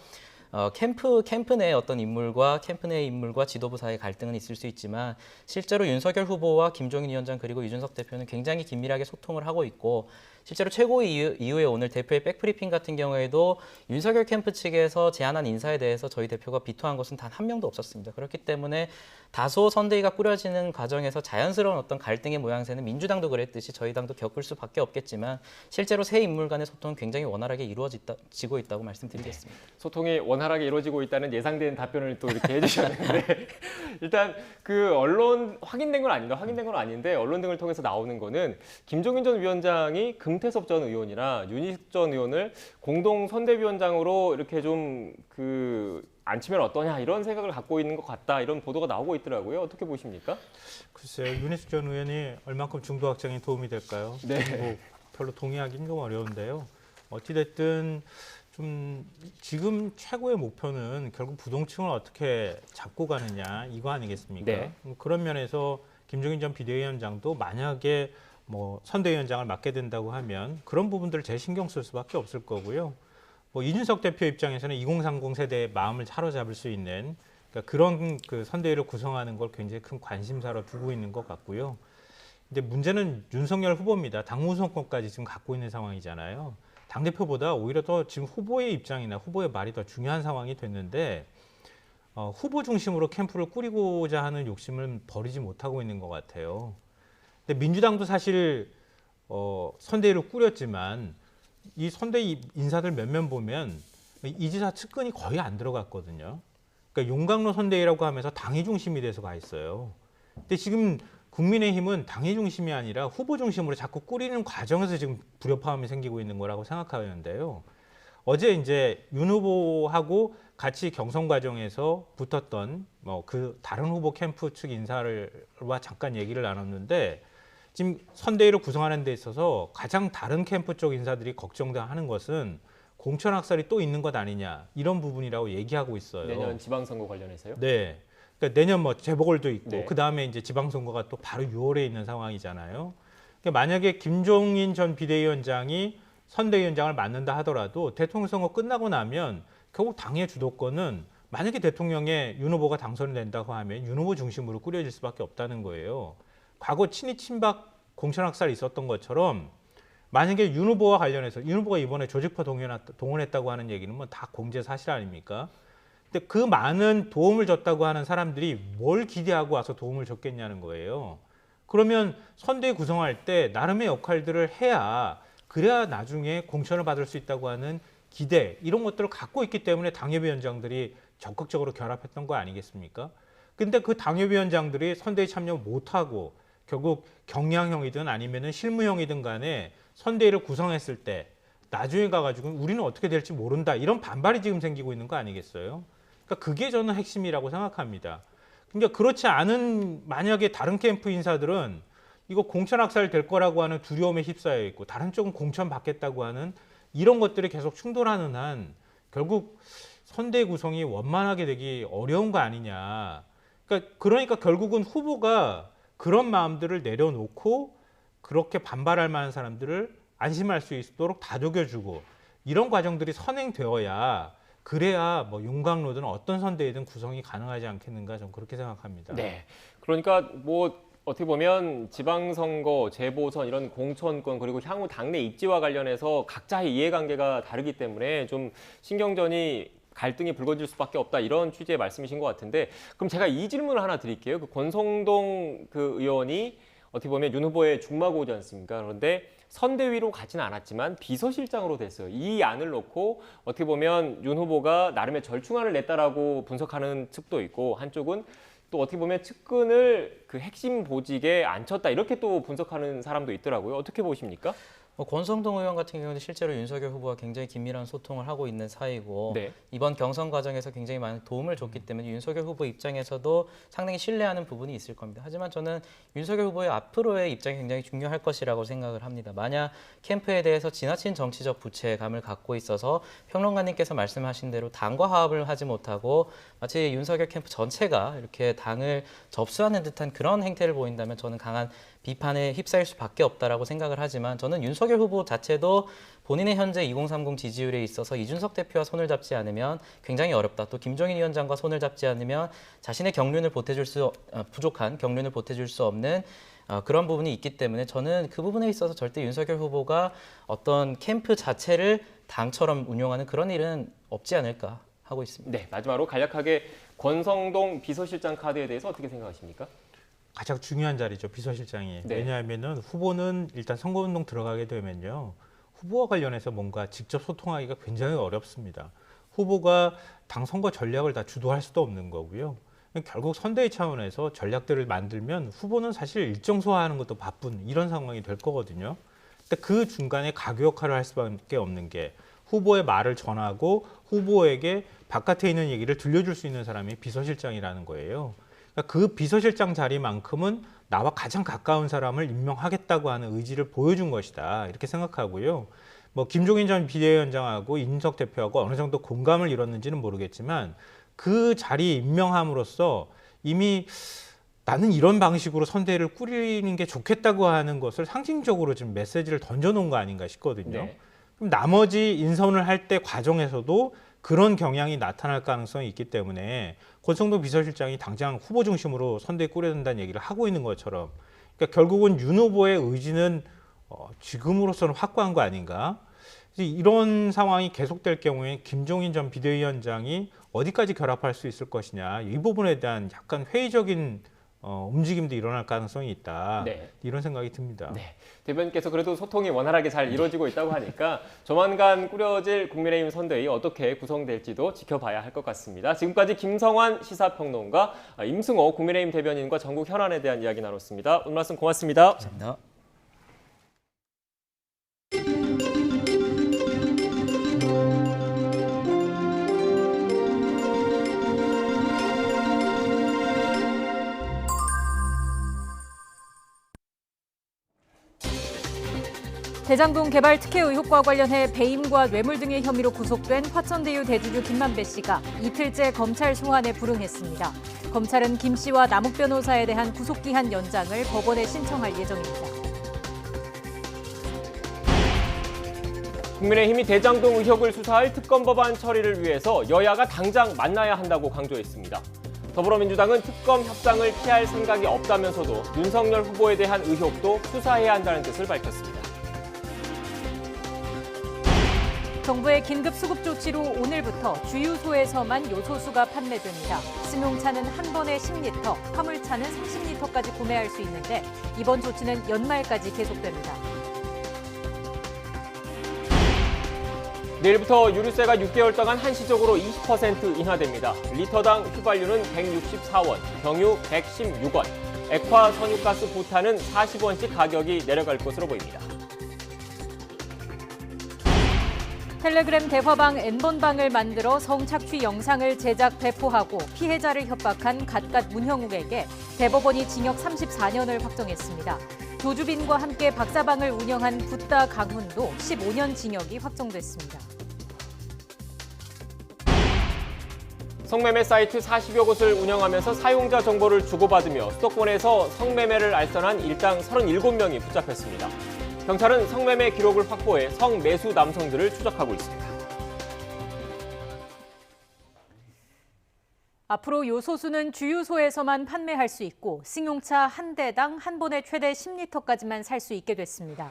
캠프 내 어떤 인물과 캠프 내 인물과 지도부 사이의 갈등은 있을 수 있지만 실제로 윤석열 후보와 김종인 위원장 그리고 이준석 대표는 굉장히 긴밀하게 소통을 하고 있고 실제로 최고위 이후에 오늘 대표의 백브리핑 같은 경우에도 윤석열 캠프 측에서 제안한 인사에 대해서 저희 대표가 비토한 것은 단 한 명도 없었습니다. 그렇기 때문에 다소 선대위가 꾸려지는 과정에서 자연스러운 어떤 갈등의 모양새는 민주당도 그랬듯이 저희 당도 겪을 수밖에 없겠지만 실제로 세 인물 간의 소통은 굉장히 원활하게 이루어지고 있다고 말씀드리겠습니다. 소통이 원활하게 이루어지고 있다는 예상된 답변을 또 이렇게 해주셨는데 일단 그 언론 확인된 건 아닙니다. 확인된 건 아닌데 언론 등을 통해서 나오는 거는 김종인 전 위원장이 금태섭 전 의원이나 윤희숙 전 의원을 공동 선대위원장으로 이렇게 좀 앉히면 어떠냐 이런 생각을 갖고 있는 것 같다 이런 보도가 나오고 있더라고요. 어떻게 보십니까? 글쎄요. 윤희숙 전 의원이 얼만큼 중도 확장에 도움이 될까요? 네. 별로 동의하기는 좀 어려운데요. 어찌됐든 좀 지금 최고의 목표는 결국 부동층을 어떻게 잡고 가느냐 이거 아니겠습니까? 네. 그런 면에서 김종인 전 비대위원장도 만약에 선대위원장을 맡게 된다고 하면 그런 부분들을 제일 신경 쓸 수밖에 없을 거고요. 이준석 대표 입장에서는 2030 세대의 마음을 사로잡을 수 있는 그런 선대위를 구성하는 걸 굉장히 큰 관심사로 두고 있는 것 같고요. 근데 문제는 윤석열 후보입니다. 당 우선권까지 지금 갖고 있는 상황이잖아요. 당대표보다 오히려 더 지금 후보의 입장이나 후보의 말이 더 중요한 상황이 됐는데 후보 중심으로 캠프를 꾸리고자 하는 욕심을 버리지 못하고 있는 것 같아요. 근데 민주당도 사실 선대위를 꾸렸지만 이 선대위 인사들 몇몇 보면 이 지사 측근이 거의 안 들어갔거든요. 그러니까 용광로 선대위라고 하면서 당이 중심이 돼서 가 있어요. 근데 지금 국민의힘은 당이 중심이 아니라 후보 중심으로 자꾸 꾸리는 과정에서 지금 불협화음이 생기고 있는 거라고 생각하는데요. 어제 이제 윤 후보하고 같이 경선 과정에서 붙었던 그 다른 후보 캠프 측 인사와 잠깐 얘기를 나눴는데 지금 선대위를 구성하는 데 있어서 가장 다른 캠프 쪽 인사들이 걱정하는 것은 공천 학살이 또 있는 것 아니냐 이런 부분이라고 얘기하고 있어요. 내년 지방선거 관련해서요? 네. 그러니까 내년 재보궐도 있고 네. 그 다음에 이제 지방선거가 또 바로 6월에 있는 상황이잖아요. 그러니까 만약에 김종인 전 비대위원장이 선대위원장을 맡는다 하더라도 대통령 선거 끝나고 나면 결국 당의 주도권은 만약에 대통령에 윤 후보가 당선이 된다고 하면 윤 후보 중심으로 꾸려질 수밖에 없다는 거예요. 과거 친이 친박 공천학살이 있었던 것처럼 만약에 윤 후보와 관련해서 윤 후보가 이번에 조직파 동원했다고 하는 얘기는 뭐 다 공제 사실 아닙니까? 근데 그 많은 도움을 줬다고 하는 사람들이 뭘 기대하고 와서 도움을 줬겠냐는 거예요. 그러면 선대위 구성할 때 나름의 역할들을 해야 그래야 나중에 공천을 받을 수 있다고 하는 기대 이런 것들을 갖고 있기 때문에 당협위원장들이 적극적으로 결합했던 거 아니겠습니까? 근데 그 당협위원장들이 선대위 참여 못하고 결국 경량형이든 아니면은 실무형이든 간에 선대위를 구성했을 때 나중에 가가지고 우리는 어떻게 될지 모른다 이런 반발이 지금 생기고 있는 거 아니겠어요? 그러니까 그게 저는 핵심이라고 생각합니다. 그러니까 그렇지 않은 만약에 다른 캠프 인사들은 이거 공천 학살 될 거라고 하는 두려움에 휩싸여 있고 다른 쪽은 공천 받겠다고 하는 이런 것들이 계속 충돌하는 한 결국 선대위 구성이 원만하게 되기 어려운 거 아니냐. 그러니까 결국은 후보가 그런 마음들을 내려놓고 그렇게 반발할 만한 사람들을 안심할 수 있도록 다독여주고 이런 과정들이 선행되어야 그래야 뭐 용광로든 어떤 선대위든 구성이 가능하지 않겠는가 저는 그렇게 생각합니다. 네, 그러니까 뭐 어떻게 보면 지방선거, 재보선 이런 공천권 그리고 향후 당내 입지와 관련해서 각자의 이해관계가 다르기 때문에 좀 신경전이 갈등이 불거질 수밖에 없다 이런 취지의 말씀이신 것 같은데 그럼 제가 이 질문을 하나 드릴게요. 그 권성동 그 의원이 어떻게 보면 윤 후보의 중마고지 않습니까? 그런데 선대위로 가지는 않았지만 비서실장으로 됐어요. 이 안을 놓고 어떻게 보면 윤 후보가 나름의 절충안을 냈다라고 분석하는 측도 있고 한쪽은 또 어떻게 보면 측근을 그 핵심 보직에 앉혔다 이렇게 또 분석하는 사람도 있더라고요. 어떻게 보십니까? 권성동 의원 같은 경우는 실제로 윤석열 후보와 굉장히 긴밀한 소통을 하고 있는 사이고 네. 이번 경선 과정에서 굉장히 많은 도움을 줬기 때문에 윤석열 후보 입장에서도 상당히 신뢰하는 부분이 있을 겁니다. 하지만 저는 윤석열 후보의 앞으로의 입장이 굉장히 중요할 것이라고 생각을 합니다. 만약 캠프에 대해서 지나친 정치적 부채감을 갖고 있어서 평론가님께서 말씀하신 대로 당과 화합을 하지 못하고 마치 윤석열 캠프 전체가 이렇게 당을 접수하는 듯한 그런 행태를 보인다면 저는 강한 비판에 휩싸일 수밖에 없다라고 생각을 하지만 저는 윤석열 후보 자체도 본인의 현재 2030 지지율에 있어서 이준석 대표와 손을 잡지 않으면 굉장히 어렵다. 또 김종인 위원장과 손을 잡지 않으면 자신의 경륜을 부족한 경륜을 보태줄 수 없는 그런 부분이 있기 때문에 저는 그 부분에 있어서 절대 윤석열 후보가 어떤 캠프 자체를 당처럼 운용하는 그런 일은 없지 않을까 하고 있습니다. 네, 마지막으로 간략하게 권성동 비서실장 카드에 대해서 어떻게 생각하십니까? 가장 중요한 자리죠, 비서실장이. 네. 왜냐하면은 후보는 일단 선거운동 들어가게 되면요. 후보와 관련해서 뭔가 직접 소통하기가 굉장히 어렵습니다. 후보가 당 선거 전략을 다 주도할 수도 없는 거고요. 결국 선대위 차원에서 전략들을 만들면 후보는 사실 일정 소화하는 것도 바쁜 이런 상황이 될 거거든요. 근데 그 중간에 가교 역할을 할 수밖에 없는 게 후보의 말을 전하고 후보에게 바깥에 있는 얘기를 들려줄 수 있는 사람이 비서실장이라는 거예요. 그러니까 그 비서실장 자리만큼은 나와 가장 가까운 사람을 임명하겠다고 하는 의지를 보여준 것이다. 이렇게 생각하고요. 뭐 김종인 전 비대위원장하고 이준석 대표하고 어느 정도 공감을 이뤘는지는 모르겠지만 그 자리에 임명함으로써 이미 나는 이런 방식으로 선대를 꾸리는 게 좋겠다고 하는 것을 상징적으로 지금 메시지를 던져놓은 거 아닌가 싶거든요. 네. 그럼 나머지 인선을 할 때 과정에서도 그런 경향이 나타날 가능성이 있기 때문에 권성동 비서실장이 당장 후보 중심으로 선대에 꾸려야 된다는 얘기를 하고 있는 것처럼 그러니까 결국은 윤 후보의 의지는 지금으로서는 확고한 거 아닌가. 이런 상황이 계속될 경우에 김종인 전 비대위원장이 어디까지 결합할 수 있을 것이냐. 이 부분에 대한 약간 회의적인 움직임도 일어날 가능성이 있다. 네. 이런 생각이 듭니다. 네. 대변인께서 그래도 소통이 원활하게 잘 이루어지고 있다고 하니까 조만간 꾸려질 국민의힘 선대위 어떻게 구성될지도 지켜봐야 할 것 같습니다. 지금까지 김성환 시사평론가, 임승호 국민의힘 대변인과 전국 현안에 대한 이야기 나눴습니다. 오늘 말씀 고맙습니다. 감사합니다. 대장동 개발 특혜 의혹과 관련해 배임과 뇌물 등의 혐의로 구속된 화천대유 대주주 김만배 씨가 이틀째 검찰 소환에 불응했습니다. 검찰은 김 씨와 남욱 변호사에 대한 구속기한 연장을 법원에 신청할 예정입니다. 국민의힘이 대장동 의혹을 수사할 특검 법안 처리를 위해서 여야가 당장 만나야 한다고 강조했습니다. 더불어민주당은 특검 협상을 피할 생각이 없다면서도 윤석열 후보에 대한 의혹도 수사해야 한다는 뜻을 밝혔습니다. 정부의 긴급 수급 조치로 오늘부터 주유소에서만 요소수가 판매됩니다. 승용차는 한 번에 10리터, 화물차는 30리터까지 구매할 수 있는데 이번 조치는 연말까지 계속됩니다. 내일부터 유류세가 6개월 동안 한시적으로 20% 인하됩니다. 리터당 휘발유는 164원, 경유 116원, 액화 선유가스 부탄은 40원씩 가격이 내려갈 것으로 보입니다. 텔레그램 대화방 N번방을 만들어 성착취 영상을 제작 배포하고 피해자를 협박한 갓갓 문형욱에게 대법원이 징역 34년을 확정했습니다. 조주빈과 함께 박사방을 운영한 붓다 강훈도 15년 징역이 확정됐습니다. 성매매 사이트 40여 곳을 운영하면서 사용자 정보를 주고받으며 수도권에서 성매매를 알선한 일당 37명이 붙잡혔습니다. 경찰은 성매매 기록을 확보해 성매수 남성들을 추적하고 있습니다. 앞으로 요소수는 주유소에서만 판매할 수 있고 승용차 한 대당 한 번에 최대 10리터까지만 살 수 있게 됐습니다.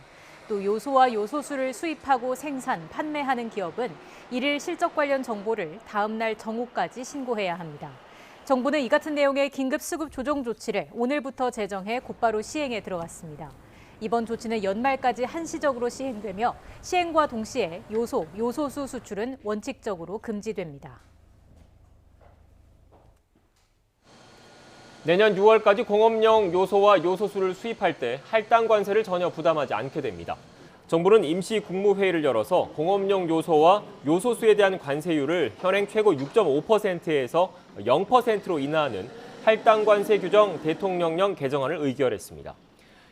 또 요소와 요소수를 수입하고 생산, 판매하는 기업은 일일 실적 관련 정보를 다음 날 정오까지 신고해야 합니다. 정부는 이 같은 내용의 긴급 수급 조정 조치를 오늘부터 제정해 곧바로 시행에 들어갔습니다. 이번 조치는 연말까지 한시적으로 시행되며 시행과 동시에 요소수 수출은 원칙적으로 금지됩니다. 내년 6월까지 공업용 요소와 요소수를 수입할 때 할당 관세를 전혀 부담하지 않게 됩니다. 정부는 임시 국무회의를 열어서 공업용 요소와 요소수에 대한 관세율을 현행 최고 6.5%에서 0%로 인하하는 할당 관세 규정 대통령령 개정안을 의결했습니다.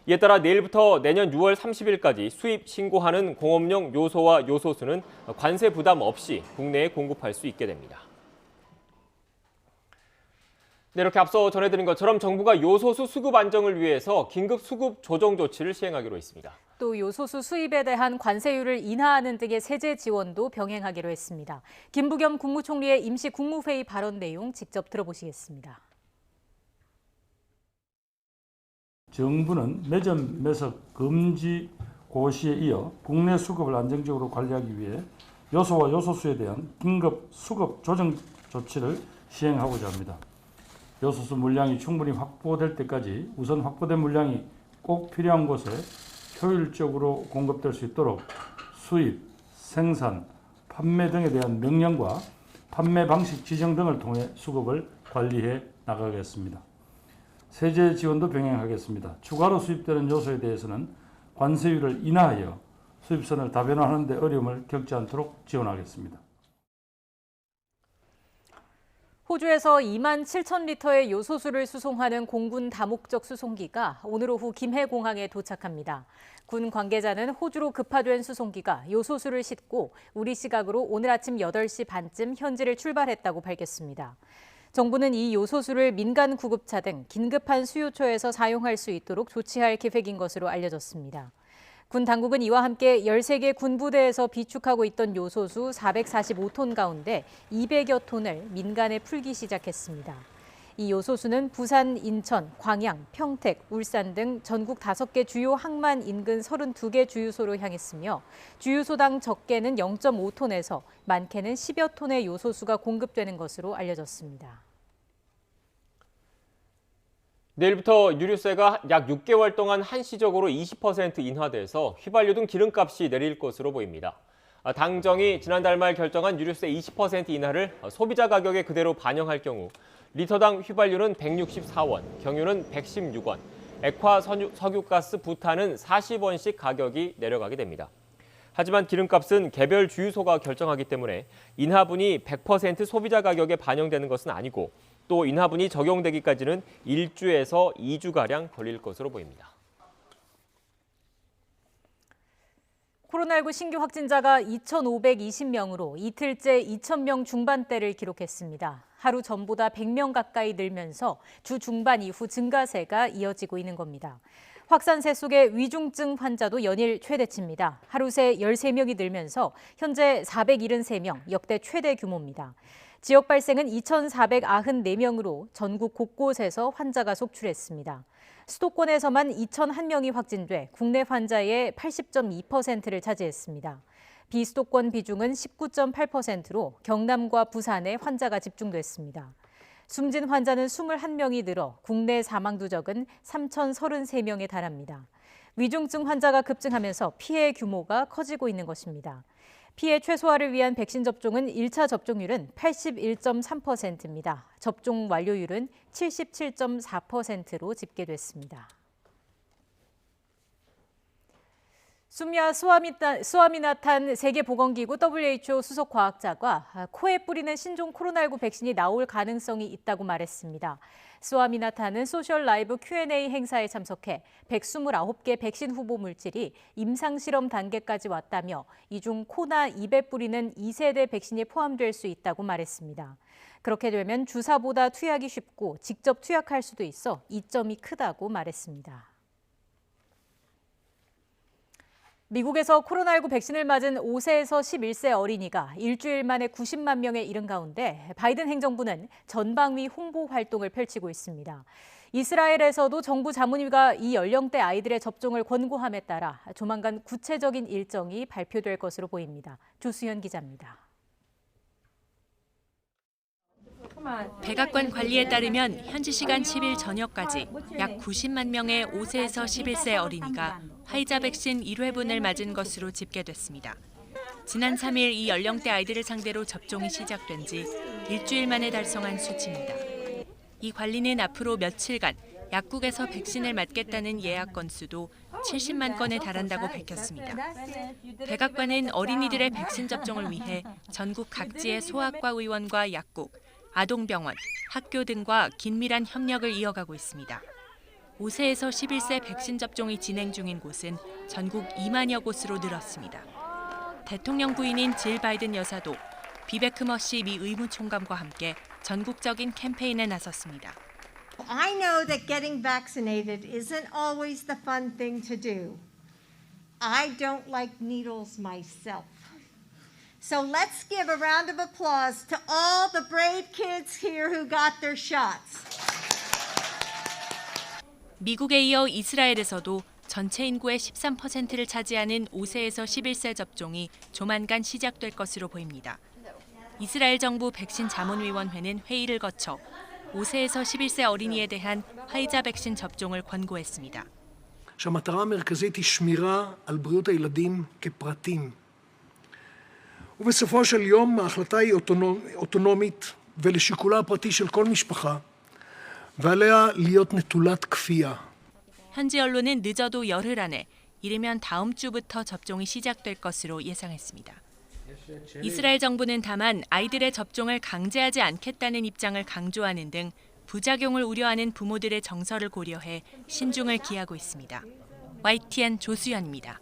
이에 따라 내일부터 내년 6월 30일까지 수입 신고하는 공업용 요소와 요소수는 관세 부담 없이 국내에 공급할 수 있게 됩니다. 네, 이렇게 앞서 전해드린 것처럼 정부가 요소수 수급 안정을 위해서 긴급 수급 조정 조치를 시행하기로 했습니다. 또 요소수 수입에 대한 관세율을 인하하는 등의 세제 지원도 병행하기로 했습니다. 김부겸 국무총리의 임시 국무회의 발언 내용 직접 들어보시겠습니다. 정부는 매점 매석 금지 고시에 이어 국내 수급을 안정적으로 관리하기 위해 요소와 요소수에 대한 긴급 수급 조정 조치를 시행하고자 합니다. 요소수 물량이 충분히 확보될 때까지 우선 확보된 물량이 꼭 필요한 곳에 효율적으로 공급될 수 있도록 수입, 생산, 판매 등에 대한 명령과 판매 방식 지정 등을 통해 수급을 관리해 나가겠습니다. 세제 지원도 병행하겠습니다. 추가로 수입되는 요소에 대해서는 관세율을 인하하여 수입선을 다변화하는 데 어려움을 겪지 않도록 지원하겠습니다. 호주에서 2만 7천 리터의 요소수를 수송하는 공군 다목적 수송기가 오늘 오후 김해공항에 도착합니다. 군 관계자는 호주로 급파된 수송기가 요소수를 싣고 우리 시각으로 오늘 아침 8시 반쯤 현지를 출발했다고 밝혔습니다. 정부는 이 요소수를 민간 구급차 등 긴급한 수요처에서 사용할 수 있도록 조치할 계획인 것으로 알려졌습니다. 군 당국은 이와 함께 13개 군부대에서 비축하고 있던 요소수 445톤 가운데 200여 톤을 민간에 풀기 시작했습니다. 이 요소수는 부산, 인천, 광양, 평택, 울산 등 전국 5개 주요 항만 인근 32개 주유소로 향했으며 주유소당 적게는 0.5톤에서 많게는 10여 톤의 요소수가 공급되는 것으로 알려졌습니다. 내일부터 유류세가 약 6개월 동안 한시적으로 20% 인하돼서 휘발유 등 기름값이 내릴 것으로 보입니다. 당정이 지난달 말 결정한 유류세 20% 인하를 소비자 가격에 그대로 반영할 경우 리터당 휘발유는 164원, 경유는 116원, 액화 석유가스 부탄은 40원씩 가격이 내려가게 됩니다. 하지만 기름값은 개별 주유소가 결정하기 때문에 인하분이 100% 소비자 가격에 반영되는 것은 아니고 또 인하분이 적용되기까지는 1주에서 2주가량 걸릴 것으로 보입니다. 코로나19 신규 확진자가 2,520명으로 이틀째 2,000명 중반대를 기록했습니다. 하루 전보다 100명 가까이 늘면서 주 중반 이후 증가세가 이어지고 있는 겁니다. 확산세 속에 위중증 환자도 연일 최대치입니다. 하루 새 13명이 늘면서 현재 473명, 역대 최대 규모입니다. 지역 발생은 2,494명으로 전국 곳곳에서 환자가 속출했습니다. 수도권에서만 2,001명이 확진돼 국내 환자의 80.2%를 차지했습니다. 비수도권 비중은 19.8%로 경남과 부산에 환자가 집중됐습니다. 숨진 환자는 21명이 늘어 국내 사망 누적은 3,033명에 달합니다. 위중증 환자가 급증하면서 피해 규모가 커지고 있는 것입니다. 피해 최소화를 위한 백신 접종은 1차 접종률은 81.3%입니다. 접종 완료율은 77.4%로 집계됐습니다. 스와미나탄 세계보건기구 WHO 수석 과학자가 코에 뿌리는 신종 코로나19 백신이 나올 가능성이 있다고 말했습니다. 스와미나탄은 소셜 라이브 Q&A 행사에 참석해 129개 백신 후보 물질이 임상실험 단계까지 왔다며 이 중 코나 입에 뿌리는 2세대 백신이 포함될 수 있다고 말했습니다. 그렇게 되면 주사보다 투약이 쉽고 직접 투약할 수도 있어 이점이 크다고 말했습니다. 미국에서 코로나19 백신을 맞은 5세에서 11세 어린이가 일주일 만에 90만 명에 이른 가운데 바이든 행정부는 전방위 홍보 활동을 펼치고 있습니다. 이스라엘에서도 정부 자문위가 이 연령대 아이들의 접종을 권고함에 따라 조만간 구체적인 일정이 발표될 것으로 보입니다. 조수연 기자입니다. 백악관 관리에 따르면 현지 시간 10일 저녁까지 약 90만 명의 5세에서 11세 어린이가 화이자 백신 1회분을 맞은 것으로 집계됐습니다. 지난 3일 이 연령대 아이들을 상대로 접종이 시작된 지 일주일 만에 달성한 수치입니다. 이 관리는 앞으로 며칠간 약국에서 백신을 맞겠다는 예약 건수도 70만 건에 달한다고 밝혔습니다. 백악관은 어린이들의 백신 접종을 위해 전국 각지의 소아과 의원과 약국, 아동병원, 학교 등과 긴밀한 협력을 이어가고 있습니다. 5세에서 11세 백신 접종이 진행 중인 곳은 전국 2만여 곳으로 늘었습니다. 대통령 부인인 질 바이든 여사도 비베크 머시 미 의무총감과 함께 전국적인 캠페인에 나섰습니다. I know that getting vaccinated isn't always the fun thing to do. I don't like needles myself. So let's give a round of applause to all the brave kids here who got their shots. 미국에 이어 이스라엘에서도 전체 인구의 13%를 차지하는 5세에서 11세 접종이 조만간 시작될 것으로 보입니다. 이스라엘 정부 백신 자문위원회는 회의를 거쳐 5세에서 11세 어린이에 대한 화이자 백신 접종을 권고했습니다. שהמטרה המרכזית היא שמירה על בריאות הילדים כפרטים. ובסופו של יום ההחלטה היא אוטונומית ולשיקולה הפרטי של כל משפחה ועליה להיות נטולת כפייה. 현지 언론은 늦어도 열흘 안에 이르면 다음 주부터 접종이 시작될 것으로 예상했습니다. 이스라엘 정부는 다만 아이들의 접종을 강제하지 않겠다는 입장을 강조하는 등 부작용을 우려하는 부모들의 정서를 고려해 신중을 기하고 있습니다. YTN 조수연입니다.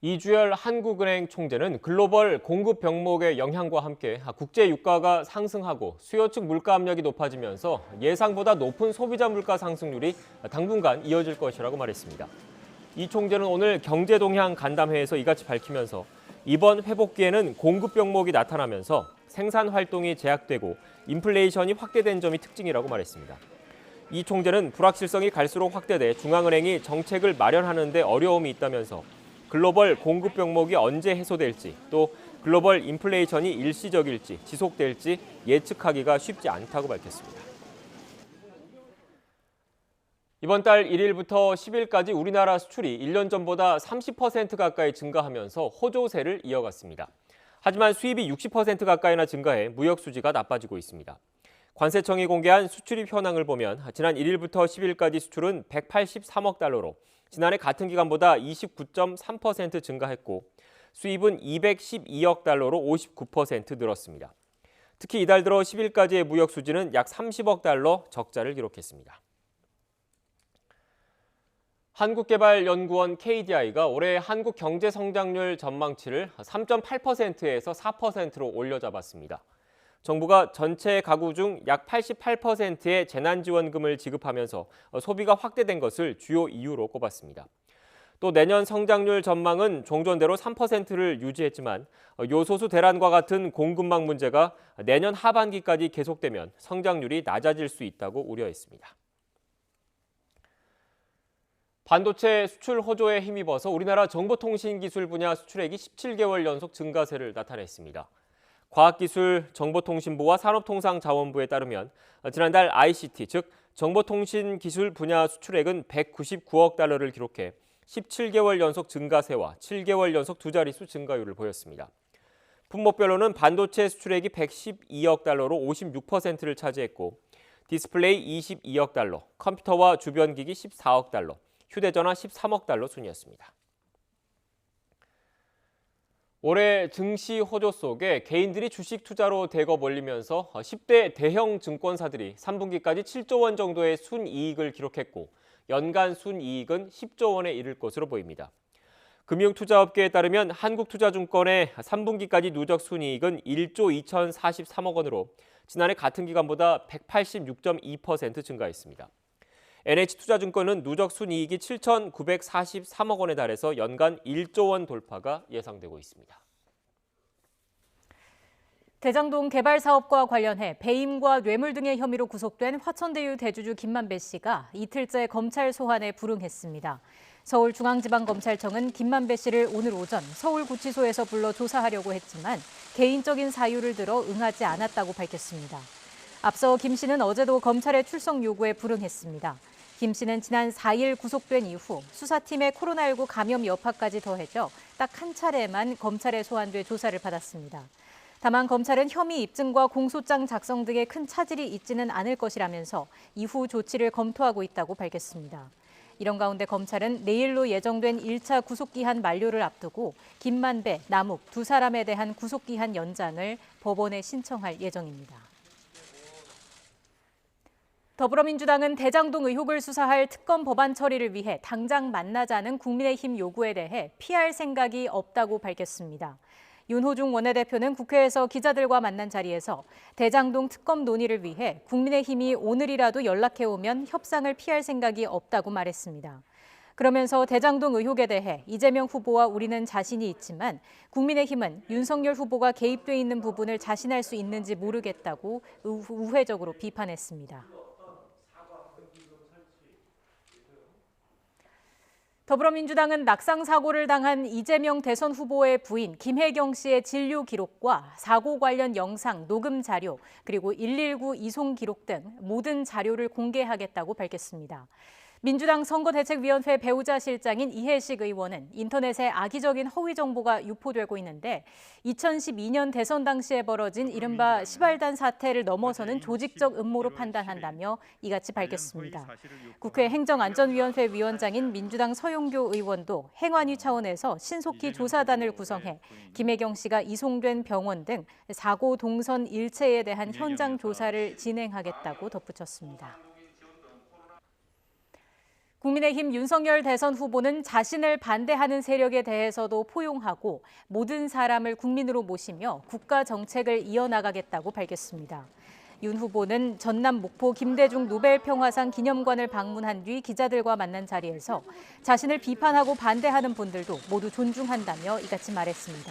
이주열 한국은행 총재는 글로벌 공급 병목의 영향과 함께 국제 유가가 상승하고 수요 측 물가 압력이 높아지면서 예상보다 높은 소비자 물가 상승률이 당분간 이어질 것이라고 말했습니다. 이 총재는 오늘 경제동향 간담회에서 이같이 밝히면서 이번 회복기에는 공급 병목이 나타나면서 생산 활동이 제약되고 인플레이션이 확대된 점이 특징이라고 말했습니다. 이 총재는 불확실성이 갈수록 확대돼 중앙은행이 정책을 마련하는 데 어려움이 있다면서 글로벌 공급 병목이 언제 해소될지 또 글로벌 인플레이션이 일시적일지 지속될지 예측하기가 쉽지 않다고 밝혔습니다. 이번 달 1일부터 10일까지 우리나라 수출이 1년 전보다 30% 가까이 증가하면서 호조세를 이어갔습니다. 하지만 수입이 60% 가까이나 증가해 무역 수지가 나빠지고 있습니다. 관세청이 공개한 수출입 현황을 보면 지난 1일부터 10일까지 수출은 183억 달러로 지난해 같은 기간보다 29.3% 증가했고 수입은 212억 달러로 59% 늘었습니다. 특히 이달 들어 10일까지의 무역 수지는 약 30억 달러 적자를 기록했습니다. 한국개발연구원 KDI가 올해 한국 경제 성장률 전망치를 3.8%에서 4%로 올려잡았습니다. 정부가 전체 가구 중 약 88%의 재난지원금을 지급하면서 소비가 확대된 것을 주요 이유로 꼽았습니다. 또 내년 성장률 전망은 종전대로 3%를 유지했지만 요소수 대란과 같은 공급망 문제가 내년 하반기까지 계속되면 성장률이 낮아질 수 있다고 우려했습니다. 반도체 수출 호조에 힘입어서 우리나라 정보통신기술 분야 수출액이 17개월 연속 증가세를 나타냈습니다. 과학기술 정보통신부와 산업통상자원부에 따르면 지난달 ICT, 즉 정보통신기술 분야 수출액은 199억 달러를 기록해 17개월 연속 증가세와 7개월 연속 두 자릿수 증가율을 보였습니다. 품목별로는 반도체 수출액이 112억 달러로 56%를 차지했고 디스플레이 22억 달러, 컴퓨터와 주변기기 14억 달러, 휴대전화 13억 달러 순이었습니다. 올해 증시 호조 속에 개인들이 주식 투자로 대거 몰리면서 10대 대형 증권사들이 3분기까지 7조 원 정도의 순이익을 기록했고 연간 순이익은 10조 원에 이를 것으로 보입니다. 금융투자업계에 따르면 한국투자증권의 3분기까지 누적 순이익은 1조 2,043억 원으로 지난해 같은 기간보다 186.2% 증가했습니다. NH투자증권은 누적 순이익이 7,943억 원에 달해서 연간 1조 원 돌파가 예상되고 있습니다. 대장동 개발 사업과 관련해 배임과 뇌물 등의 혐의로 구속된 화천대유 대주주 김만배 씨가 이틀째 검찰 소환에 불응했습니다. 서울중앙지방검찰청은 김만배 씨를 오늘 오전 서울구치소에서 불러 조사하려고 했지만 개인적인 사유를 들어 응하지 않았다고 밝혔습니다. 앞서 김 씨는 어제도 검찰의 출석 요구에 불응했습니다. 김 씨는 지난 4일 구속된 이후 수사팀의 코로나19 감염 여파까지 더해져 딱 한 차례만 검찰에 소환돼 조사를 받았습니다. 다만 검찰은 혐의 입증과 공소장 작성 등의 큰 차질이 있지는 않을 것이라면서 이후 조치를 검토하고 있다고 밝혔습니다. 이런 가운데 검찰은 내일로 예정된 1차 구속기한 만료를 앞두고 김만배, 남욱 두 사람에 대한 구속기한 연장을 법원에 신청할 예정입니다. 더불어민주당은 대장동 의혹을 수사할 특검 법안 처리를 위해 당장 만나자는 국민의힘 요구에 대해 피할 생각이 없다고 밝혔습니다. 윤호중 원내대표는 국회에서 기자들과 만난 자리에서 대장동 특검 논의를 위해 국민의힘이 오늘이라도 연락해오면 협상을 피할 생각이 없다고 말했습니다. 그러면서 대장동 의혹에 대해 이재명 후보와 우리는 자신이 있지만 국민의힘은 윤석열 후보가 개입돼 있는 부분을 자신할 수 있는지 모르겠다고 우회적으로 비판했습니다. 더불어민주당은 낙상 사고를 당한 이재명 대선 후보의 부인 김혜경 씨의 진료 기록과 사고 관련 영상, 녹음 자료, 그리고 119 이송 기록 등 모든 자료를 공개하겠다고 밝혔습니다. 민주당 선거대책위원회 배우자 실장인 이해식 의원은 인터넷에 악의적인 허위 정보가 유포되고 있는데 2012년 대선 당시에 벌어진 이른바 시발단 사태를 넘어서는 조직적 음모로 판단한다며 이같이 밝혔습니다. 국회 행정안전위원회 위원장인 민주당 서용교 의원도 행안위 차원에서 신속히 조사단을 구성해 김혜경 씨가 이송된 병원 등 사고 동선 일체에 대한 현장 조사를 진행하겠다고 덧붙였습니다. 국민의힘 윤석열 대선 후보는 자신을 반대하는 세력에 대해서도 포용하고 모든 사람을 국민으로 모시며 국가 정책을 이어나가겠다고 밝혔습니다. 윤 후보는 전남 목포 김대중 노벨평화상 기념관을 방문한 뒤 기자들과 만난 자리에서 자신을 비판하고 반대하는 분들도 모두 존중한다며 이같이 말했습니다.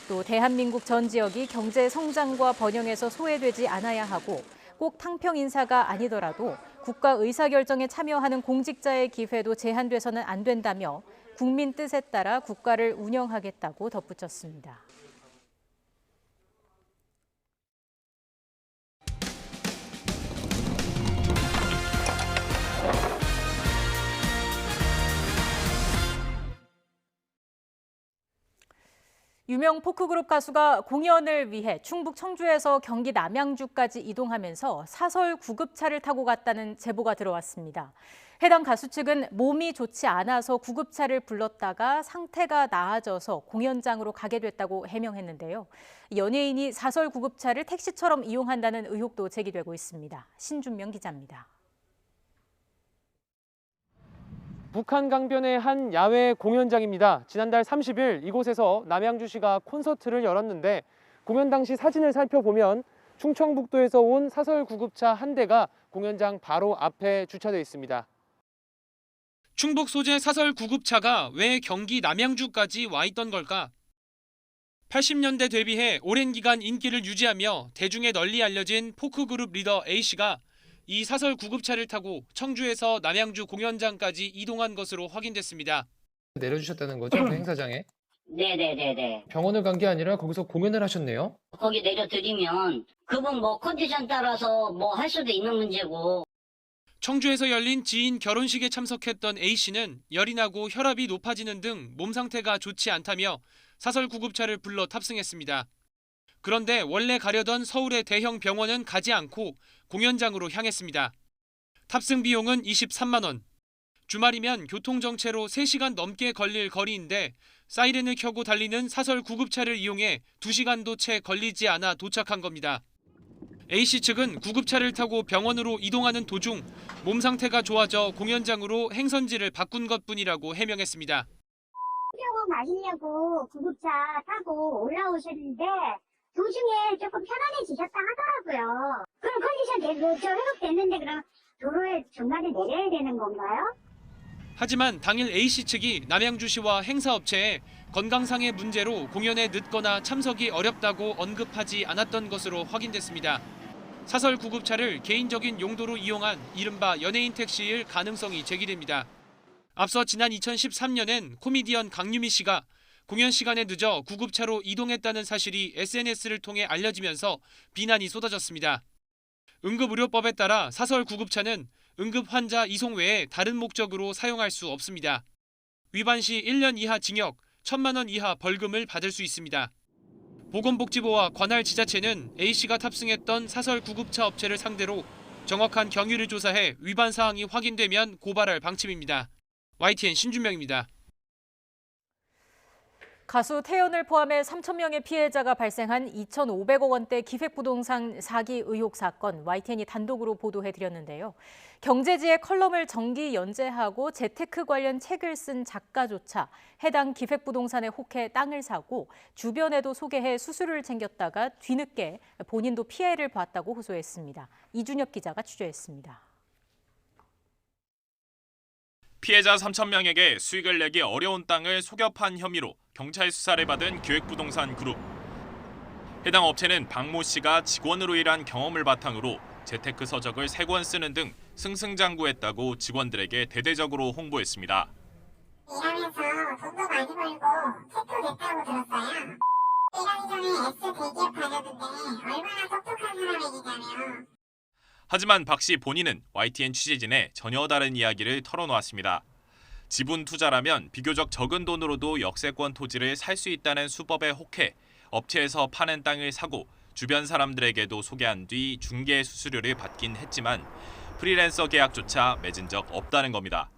또 대한민국 전 지역이 경제 성장과 번영에서 소외되지 않아야 하고 꼭 탕평 인사가 아니더라도 국가 의사결정에 참여하는 공직자의 기회도 제한돼서는 안 된다며 국민 뜻에 따라 국가를 운영하겠다고 덧붙였습니다. 유명 포크그룹 가수가 공연을 위해 충북 청주에서 경기 남양주까지 이동하면서 사설 구급차를 타고 갔다는 제보가 들어왔습니다. 해당 가수 측은 몸이 좋지 않아서 구급차를 불렀다가 상태가 나아져서 공연장으로 가게 됐다고 해명했는데요. 연예인이 사설 구급차를 택시처럼 이용한다는 의혹도 제기되고 있습니다. 신준명 기자입니다. 북한 강변의 한 야외 공연장입니다. 지난달 30일 이곳에서 남양주시가 콘서트를 열었는데 공연 당시 사진을 살펴보면 충청북도에서 온 사설 구급차 한 대가 공연장 바로 앞에 주차돼 있습니다. 충북 소재 사설 구급차가 왜 경기 남양주까지 와 있던 걸까? 80년대 대비해 오랜 기간 인기를 유지하며 대중에 널리 알려진 포크그룹 리더 A씨가 이 사설 구급차를 타고 청주에서 남양주 공연장까지 이동한 것으로 확인됐습니다. 내려주셨다는 거죠? 그 행사장에? 네네네네. 병원을 간 게 아니라 거기서 공연을 하셨네요? 거기 내려드리면 그분 뭐 컨디션 따라서 뭐 할 수도 있는 문제고. 청주에서 열린 지인 결혼식에 참석했던 A씨는 열이 나고 혈압이 높아지는 등 몸 상태가 좋지 않다며 사설 구급차를 불러 탑승했습니다. 그런데 원래 가려던 서울의 대형 병원은 가지 않고 공연장으로 향했습니다. 탑승 비용은 23만 원. 주말이면 교통정체로 3시간 넘게 걸릴 거리인데 사이렌을 켜고 달리는 사설 구급차를 이용해 2시간도 채 걸리지 않아 도착한 겁니다. A씨 측은 구급차를 타고 병원으로 이동하는 도중 몸 상태가 좋아져 공연장으로 행선지를 바꾼 것뿐이라고 해명했습니다. 수영을 마시려고 구급차 타고 올라오셨는데 도중에 조금 편안해지셨다 하더라고요. 그럼 컨디션 회복됐는데 그럼 도로에 중간에 내려야 되는 건가요? 하지만 당일 A씨 측이 남양주시와 행사업체에 건강상의 문제로 공연에 늦거나 참석이 어렵다고 언급하지 않았던 것으로 확인됐습니다. 사설 구급차를 개인적인 용도로 이용한 이른바 연예인 택시일 가능성이 제기됩니다. 앞서 지난 2013년엔 코미디언 강유미 씨가 공연 시간에 늦어 구급차로 이동했다는 사실이 SNS를 통해 알려지면서 비난이 쏟아졌습니다. 응급의료법에 따라 사설 구급차는 응급 환자 이송 외에 다른 목적으로 사용할 수 없습니다. 위반 시 1년 이하 징역, 1,000만 원 이하 벌금을 받을 수 있습니다. 보건복지부와 관할 지자체는 A씨가 탑승했던 사설 구급차 업체를 상대로 정확한 경위를 조사해 위반 사항이 확인되면 고발할 방침입니다. YTN 신준명입니다. 가수 태연을 포함해 3천 명의 피해자가 발생한 2,500억 원대 기획부동산 사기 의혹 사건 YTN이 단독으로 보도해드렸는데요. 경제지의 컬럼을 정기 연재하고 재테크 관련 책을 쓴 작가조차 해당 기획부동산에 혹해 땅을 사고 주변에도 소개해 수수료를 챙겼다가 뒤늦게 본인도 피해를 봤다고 호소했습니다. 이준엽 기자가 취재했습니다. 피해자 3천 명에게 수익을 내기 어려운 땅을 속여 판 혐의로 경찰 수사를 받은 기획부동산 그룹. 해당 업체는 박모 씨가 직원으로 일한 경험을 바탕으로 재테크 서적을 3권 쓰는 등 승승장구했다고 직원들에게 대대적으로 홍보했습니다. 일하면서 돈도 많이 벌고 책도 냈다고 들었어요. 일하기 전에 S 대기업 다녔는데 얼마나 똑똑한 사람이냐며. 하지만 박 씨 본인은 YTN 취재진에 전혀 다른 이야기를 털어놓았습니다. 지분 투자라면 비교적 적은 돈으로도 역세권 토지를 살 수 있다는 수법에 혹해 업체에서 파는 땅을 사고 주변 사람들에게도 소개한 뒤 중개 수수료를 받긴 했지만 프리랜서 계약조차 맺은 적 없다는 겁니다.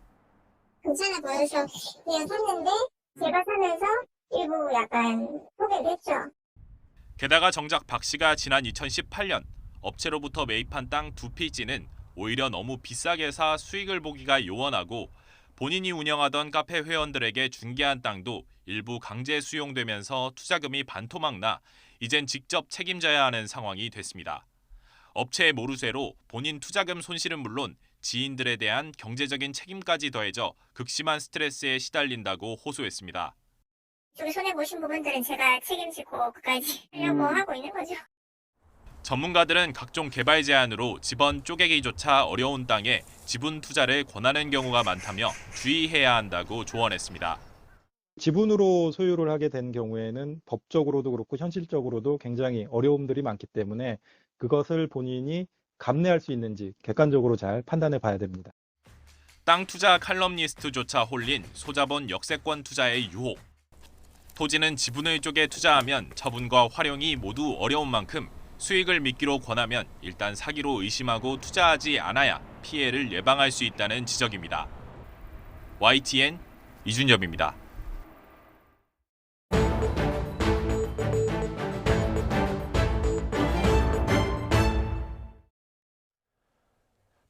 괜찮아 보여서 그냥 샀는데 제가 사면서 일부 약간 소개를 했죠. 게다가 정작 박 씨가 지난 2018년 업체로부터 매입한 땅 2필지는 오히려 너무 비싸게 사 수익을 보기가 요원하고 본인이 운영하던 카페 회원들에게 중개한 땅도 일부 강제 수용되면서 투자금이 반토막 나 이젠 직접 책임져야 하는 상황이 됐습니다. 업체의 모르쇠로 본인 투자금 손실은 물론 지인들에 대한 경제적인 책임까지 더해져 극심한 스트레스에 시달린다고 호소했습니다. 좀 손해보신 부분들은 제가 책임지고 끝까지 하려고 하고 있는 거죠. 전문가들은 각종 개발 제한으로 지번 쪼개기조차 어려운 땅에 지분 투자를 권하는 경우가 많다며 주의해야 한다고 조언했습니다. 지분으로 소유를 하게 된 경우에는 법적으로도 그렇고 현실적으로도 굉장히 어려움들이 많기 때문에 그것을 본인이 감내할 수 있는지 객관적으로 잘 판단해 봐야 됩니다. 땅 투자 칼럼니스트조차 홀린 소자본 역세권 투자의 유혹. 토지는 지분을 쪼개 투자하면 처분과 활용이 모두 어려운 만큼 수익을 미끼로 권하면 일단 사기로 의심하고 투자하지 않아야 피해를 예방할 수 있다는 지적입니다. YTN 이준엽입니다.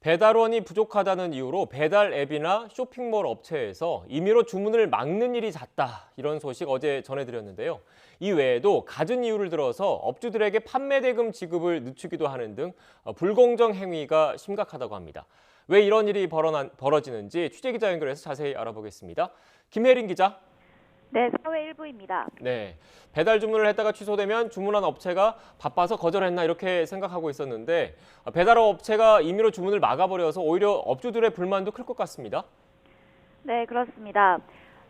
배달원이 부족하다는 이유로 배달 앱이나 쇼핑몰 업체에서 임의로 주문을 막는 일이 잦다. 이런 소식 어제 전해드렸는데요. 이 외에도 갖은 이유를 들어서 업주들에게 판매 대금 지급을 늦추기도 하는 등 불공정 행위가 심각하다고 합니다. 왜 이런 일이 벌어지는지 취재기자 연결해서 자세히 알아보겠습니다. 김혜린 기자. 네, 사회 일부입니다. 네, 배달 주문을 했다가 취소되면 주문한 업체가 바빠서 거절했나 이렇게 생각하고 있었는데 배달업 업체가 임의로 주문을 막아버려서 오히려 업주들의 불만도 클 것 같습니다. 네, 그렇습니다.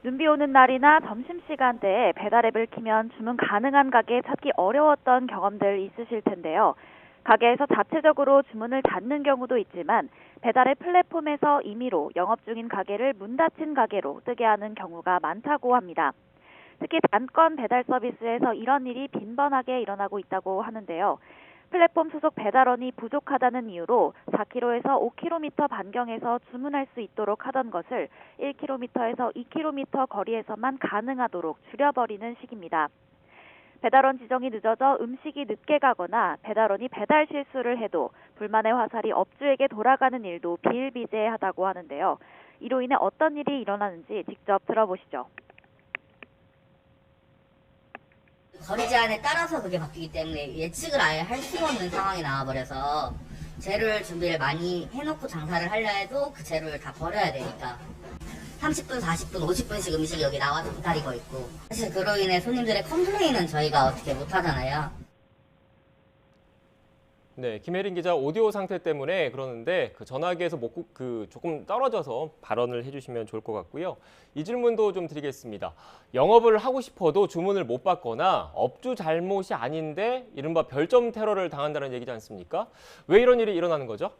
눈비 오는 날이나 점심시간대에 배달 앱을 키면 주문 가능한 가게 찾기 어려웠던 경험들 있으실 텐데요. 가게에서 자체적으로 주문을 닫는 경우도 있지만 배달의 플랫폼에서 임의로 영업 중인 가게를 문 닫힌 가게로 뜨게 하는 경우가 많다고 합니다. 특히 단건 배달 서비스에서 이런 일이 빈번하게 일어나고 있다고 하는데요. 플랫폼 소속 배달원이 부족하다는 이유로 4km에서 5km 반경에서 주문할 수 있도록 하던 것을 1km에서 2km 거리에서만 가능하도록 줄여버리는 식입니다. 배달원 지정이 늦어져 음식이 늦게 가거나 배달원이 배달 실수를 해도 불만의 화살이 업주에게 돌아가는 일도 비일비재하다고 하는데요. 이로 인해 어떤 일이 일어나는지 직접 들어보시죠. 거리 제한에 따라서 그게 바뀌기 때문에 예측을 아예 할 수 없는 상황이 나와버려서 재료를 준비를 많이 해놓고 장사를 하려 해도 그 재료를 다 버려야 되니까 30분, 40분, 50분씩 음식이 여기 나와서 기다리고 있고 사실 그로 인해 손님들의 컴플레인은 저희가 어떻게 못하잖아요. 네, 김혜린 기자 오디오 상태 때문에 그러는데 그 전화기에서 조금 떨어져서 발언을 해주시면 좋을 것 같고요. 이 질문도 좀 드리겠습니다. 영업을 하고 싶어도 주문을 못 받거나 업주 잘못이 아닌데 이른바 별점 테러를 당한다는 얘기지 않습니까? 왜 이런 일이 일어나는 거죠?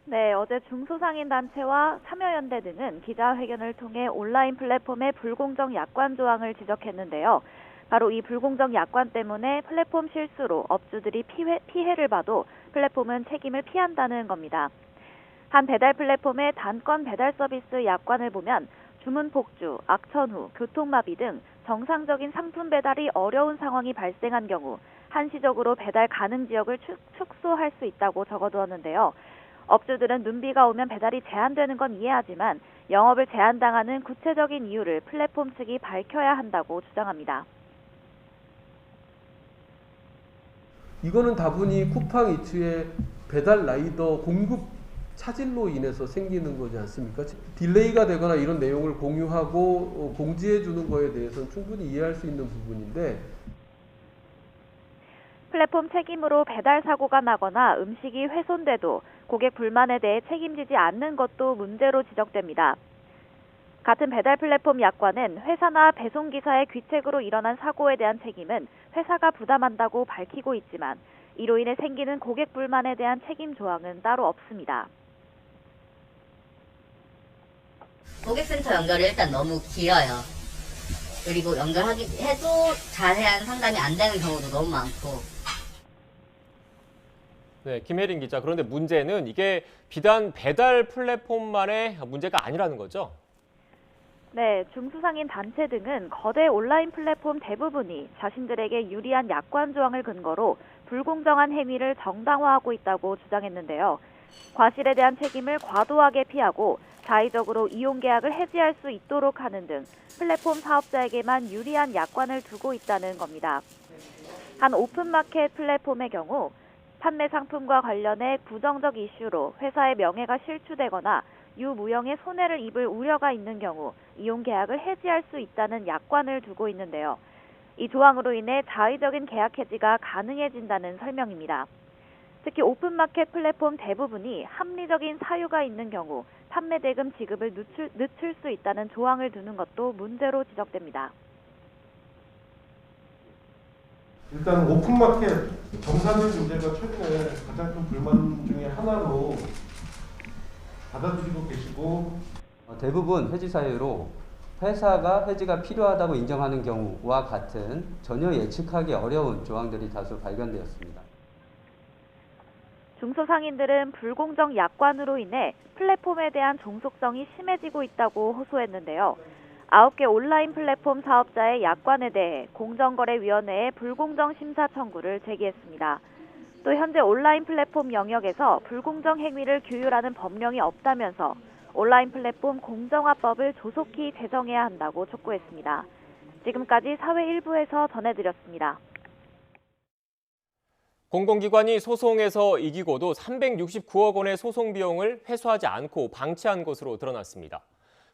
네, 어제 중소상인단체와 참여연대 등은 기자회견을 통해 온라인 플랫폼의 불공정 약관 조항을 지적했는데요. 바로 이 불공정 약관 때문에 플랫폼 실수로 업주들이 피해를 봐도 플랫폼은 책임을 피한다는 겁니다. 한 배달 플랫폼의 단건 배달 서비스 약관을 보면 주문 복주, 악천 후, 교통마비 등 정상적인 상품 배달이 어려운 상황이 발생한 경우 한시적으로 배달 가능 지역을 축소할 수 있다고 적어두었는데요. 업주들은 눈비가 오면 배달이 제한되는 건 이해하지만 영업을 제한당하는 구체적인 이유를 플랫폼 측이 밝혀야 한다고 주장합니다. 이거는 다분히 쿠팡 이츠의 배달 라이더 공급 차질로 인해서 생기는 거지 않습니까? 딜레이가 되거나 이런 내용을 공유하고 공지해 주는 거에 대해서는 충분히 이해할 수 있는 부분인데 플랫폼 책임으로 배달 사고가 나거나 음식이 훼손돼도 고객 불만에 대해 책임지지 않는 것도 문제로 지적됩니다. 같은 배달 플랫폼 약관은 회사나 배송기사의 귀책으로 일어난 사고에 대한 책임은 회사가 부담한다고 밝히고 있지만 이로 인해 생기는 고객 불만에 대한 책임 조항은 따로 없습니다. 고객센터 연결이 일단 너무 길어요. 그리고 연결하기 해도 자세한 상담이 안 되는 경우도 너무 많고. 네, 김혜린 기자. 그런데 문제는 이게 비단 배달 플랫폼만의 문제가 아니라는 거죠? 네, 중소상인 단체 등은 거대 온라인 플랫폼 대부분이 자신들에게 유리한 약관 조항을 근거로 불공정한 행위를 정당화하고 있다고 주장했는데요. 과실에 대한 책임을 과도하게 피하고 자의적으로 이용 계약을 해지할 수 있도록 하는 등 플랫폼 사업자에게만 유리한 약관을 두고 있다는 겁니다. 한 오픈마켓 플랫폼의 경우 판매 상품과 관련해 부정적 이슈로 회사의 명예가 실추되거나 유무형의 손해를 입을 우려가 있는 경우 이용 계약을 해지할 수 있다는 약관을 두고 있는데요. 이 조항으로 인해 자의적인 계약 해지가 가능해진다는 설명입니다. 특히 오픈마켓 플랫폼 대부분이 합리적인 사유가 있는 경우 판매 대금 지급을 늦출 수 있다는 조항을 두는 것도 문제로 지적됩니다. 일단 오픈마켓 정산일 문제가 최근에 가장 큰 불만 중에 하나로 받아들이고 계시고 대부분 해지 사유로 회사가 해지가 필요하다고 인정하는 경우와 같은 전혀 예측하기 어려운 조항들이 다수 발견되었습니다. 중소상인들은 불공정 약관으로 인해 플랫폼에 대한 종속성이 심해지고 있다고 호소했는데요. 9개 온라인 플랫폼 사업자의 약관에 대해 공정거래위원회에 불공정 심사 청구를 제기했습니다. 또 현재 온라인 플랫폼 영역에서 불공정 행위를 규율하는 법령이 없다면서 온라인 플랫폼 공정화법을 조속히 제정해야 한다고 촉구했습니다. 지금까지 사회 일부에서 전해드렸습니다. 공공기관이 소송에서 이기고도 369억 원의 소송 비용을 회수하지 않고 방치한 것으로 드러났습니다.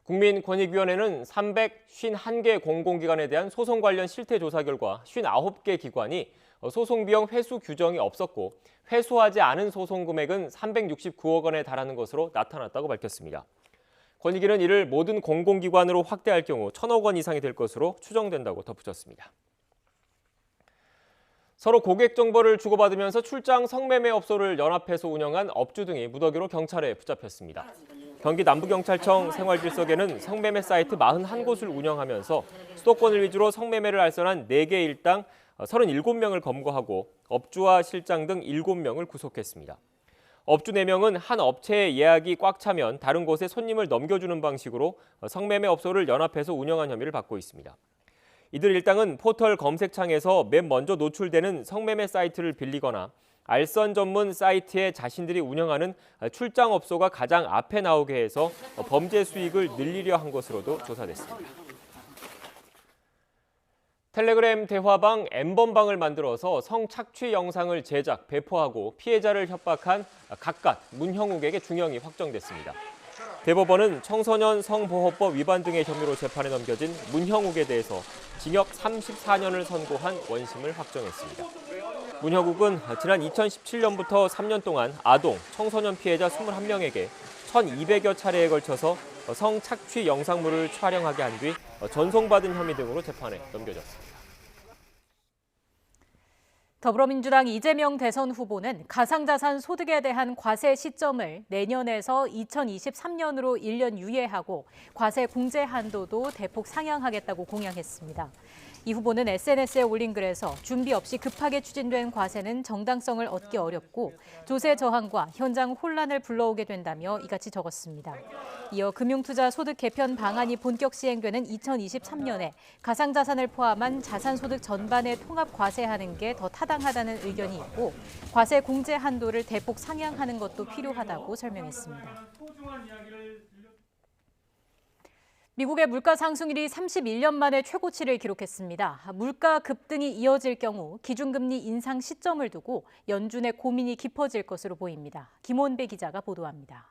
국민권익위원회는 351개 공공기관에 대한 소송 관련 실태 조사 결과 59개 기관이 소송 비용 회수 규정이 없었고 회수하지 않은 소송 금액은 369억 원에 달하는 것으로 나타났다고 밝혔습니다. 권익위는 이를 모든 공공기관으로 확대할 경우 1,000억 원 이상이 될 것으로 추정된다고 덧붙였습니다. 서로 고객 정보를 주고받으면서 출장 성매매 업소를 연합해서 운영한 업주 등이 무더기로 경찰에 붙잡혔습니다. 경기 남부경찰청 생활질서계는 성매매 사이트 41곳을 운영하면서 수도권을 위주로 성매매를 알선한 4개 일당 37명을 검거하고 업주와 실장 등 7명을 구속했습니다. 업주 4명은 한 업체의 예약이 꽉 차면 다른 곳에 손님을 넘겨주는 방식으로 성매매 업소를 연합해서 운영한 혐의를 받고 있습니다. 이들 일당은 포털 검색창에서 맨 먼저 노출되는 성매매 사이트를 빌리거나 알선 전문 사이트에 자신들이 운영하는 출장업소가 가장 앞에 나오게 해서 범죄 수익을 늘리려 한 것으로도 조사됐습니다. 텔레그램 대화방 N번방을 만들어서 성착취 영상을 제작, 배포하고 피해자를 협박한 각각 문형욱에게 중형이 확정됐습니다. 대법원은 청소년 성보호법 위반 등의 혐의로 재판에 넘겨진 문형욱에 대해서 징역 34년을 선고한 원심을 확정했습니다. 문형욱은 지난 2017년부터 3년 동안 아동, 청소년 피해자 21명에게 1,200여 차례에 걸쳐서 성착취 영상물을 촬영하게 한 뒤 전송받은 혐의 등으로 재판에 넘겨졌습니다. 더불어민주당 이재명 대선 후보는 가상자산 소득에 대한 과세 시점을 내년에서 2023년으로 1년 유예하고 과세 공제 한도도 대폭 상향하겠다고 공약했습니다. 이 후보는 SNS에 올린 글에서 준비 없이 급하게 추진된 과세는 정당성을 얻기 어렵고 조세 저항과 현장 혼란을 불러오게 된다며 이같이 적었습니다. 이어 금융투자 소득 개편 방안이 본격 시행되는 2023년에 가상자산을 포함한 자산소득 전반에 통합 과세하는 게 더 타당하다는 의견이 있고 과세 공제 한도를 대폭 상향하는 것도 필요하다고 설명했습니다. 미국의 물가 상승률이 31년 만에 최고치를 기록했습니다. 물가 급등이 이어질 경우 기준금리 인상 시점을 두고 연준의 고민이 깊어질 것으로 보입니다. 김원배 기자가 보도합니다.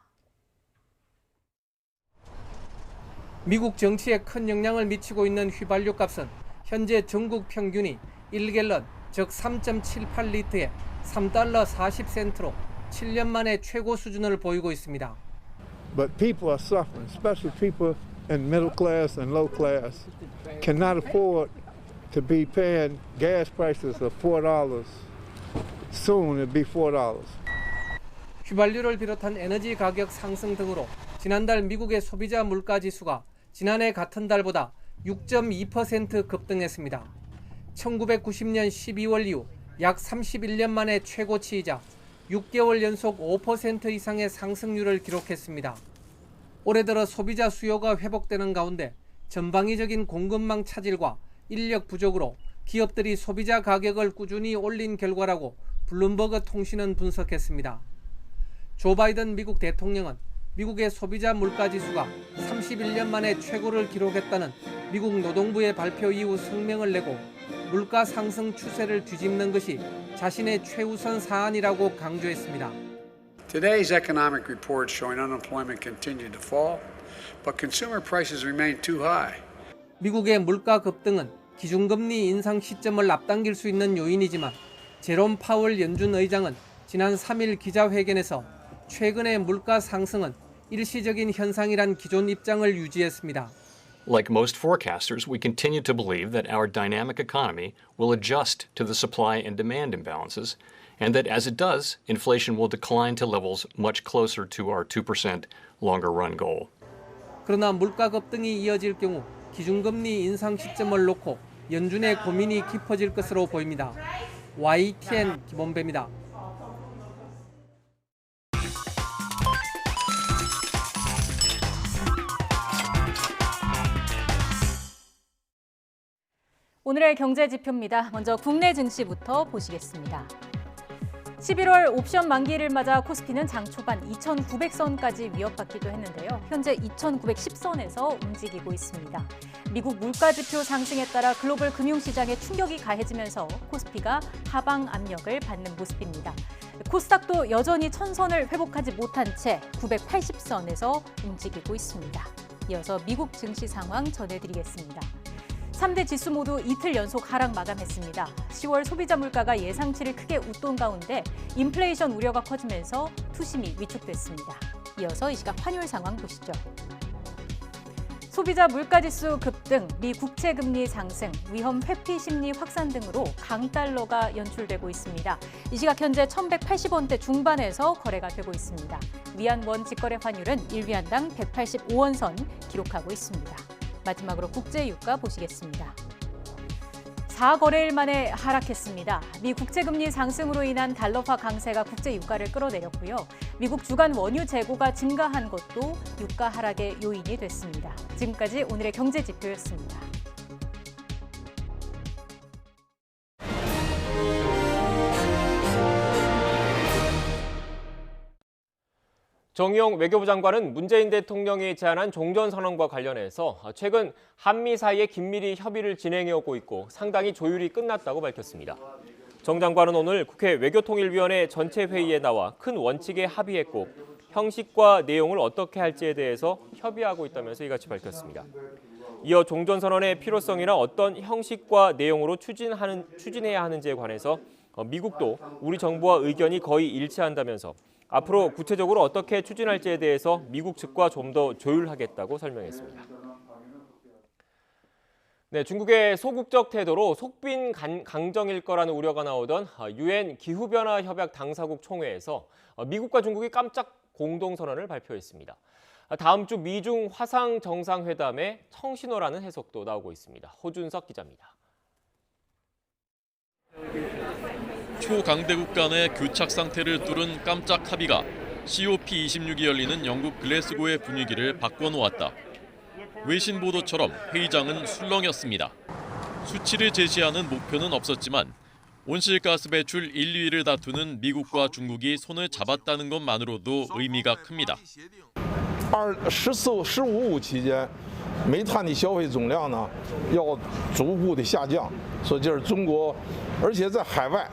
미국 정치에 큰 영향을 미치고 있는 휘발유 값은 현재 전국 평균이 1갤런, 즉 3.78리터에 3달러 40센트로 7년 만에 최고 수준을 보이고 있습니다. But people are suffering, especially people in middle class and low class cannot afford to be paying gas prices of $4. Soon it'll be $4. 휘발유를 비롯한 에너지 가격 상승 등으로 지난달 미국의 소비자 물가 지수가 지난해 같은 달보다 6.2% 급등했습니다. 1990년 12월 이후 약 31년 만에 최고치이자 6개월 연속 5% 이상의 상승률을 기록했습니다. 올해 들어 소비자 수요가 회복되는 가운데 전방위적인 공급망 차질과 인력 부족으로 기업들이 소비자 가격을 꾸준히 올린 결과라고 블룸버그 통신은 분석했습니다. 조 바이든 미국 대통령은 미국의 소비자 물가 지수가 31년 만에 최고를 기록했다는 미국 노동부의 발표 이후 성명을 내고 물가 상승 추세를 뒤집는 것이 자신의 최우선 사안이라고 강조했습니다. Today's economic reports showing unemployment continued to fall, but consumer prices remain too high. 미국의 물가 급등은 기준금리 인상 시점을 앞당길 수 있는 요인이지만 제롬 파월 연준 의장은 지난 3일 기자회견에서 최근의 물가 상승은 일시적인 현상이란 기존 입장을 유지했습니다. Like most forecasters, we continue to believe that our dynamic economy will adjust to the supply and demand imbalances, and that as it does, inflation will decline to levels much closer to our 2% longer run goal. 그러나 물가 급등이 이어질 경우 기준금리 인상 시점을 놓고 연준의 고민이 깊어질 것으로 보입니다. YTN 김원배입니다. 오늘의 경제지표입니다. 먼저 국내 증시부터 보시겠습니다. 11월 옵션 만기를 맞아 코스피는 장 초반 2,900선까지 위협받기도 했는데요. 현재 2,910선에서 움직이고 있습니다. 미국 물가지표 상승에 따라 글로벌 금융시장에 충격이 가해지면서 코스피가 하방 압력을 받는 모습입니다. 코스닥도 여전히 1,000선을 회복하지 못한 채 980선에서 움직이고 있습니다. 이어서 미국 증시 상황 전해드리겠습니다. 3대 지수 모두 이틀 연속 하락 마감했습니다. 10월 소비자 물가가 예상치를 크게 웃돈 가운데 인플레이션 우려가 커지면서 투심이 위축됐습니다. 이어서 이 시각 환율 상황 보시죠. 소비자 물가지수 급등, 미 국채금리 상승, 위험 회피 심리 확산 등으로 강달러가 연출되고 있습니다. 이 시각 현재 1,180원대 중반에서 거래가 되고 있습니다. 위안원 직거래 환율은 1위안당 185원 선 기록하고 있습니다. 마지막으로 국제유가 보시겠습니다. 4거래일 만에 하락했습니다. 미 국채금리 상승으로 인한 달러화 강세가 국제유가를 끌어내렸고요. 미국 주간 원유 재고가 증가한 것도 유가 하락의 요인이 됐습니다. 지금까지 오늘의 경제지표였습니다. 정의용 외교부 장관은 문재인 대통령이 제안한 종전선언과 관련해서 최근 한미 사이에 긴밀히 협의를 진행해오고 있고 상당히 조율이 끝났다고 밝혔습니다. 정 장관은 오늘 국회 외교통일위원회 전체 회의에 나와 큰 원칙에 합의했고 형식과 내용을 어떻게 할지에 대해서 협의하고 있다면서 이같이 밝혔습니다. 이어 종전선언의 필요성이나 어떤 형식과 내용으로 추진해야 하는지에 관해서 미국도 우리 정부와 의견이 거의 일치한다면서 앞으로 구체적으로 어떻게 추진할지에 대해서 미국 측과 좀 더 조율하겠다고 설명했습니다. 네, 중국의 소극적 태도로 속빈 강정일 거라는 우려가 나오던 유엔 기후변화 협약 당사국 총회에서 미국과 중국이 깜짝 공동선언을 발표했습니다. 다음 주 미중 화상 정상회담의 청신호라는 해석도 나오고 있습니다. 호준석 기자입니다. 초강대국 간의 교착 상태를 뚫은 깜짝 합의가 COP26이 열리는 영국 글래스고의 분위기를 바꿔놓았다. 외신 보도처럼 회의장은 술렁였습니다. 수치를 제시하는 목표는 없었지만 온실가스 배출 1, 2위를 다투는 미국과 중국이 손을 잡았다는 것만으로도 의미가 큽니다. 15期间煤炭的消费总量呢要逐步的下降，所以这是中国，而且在海外。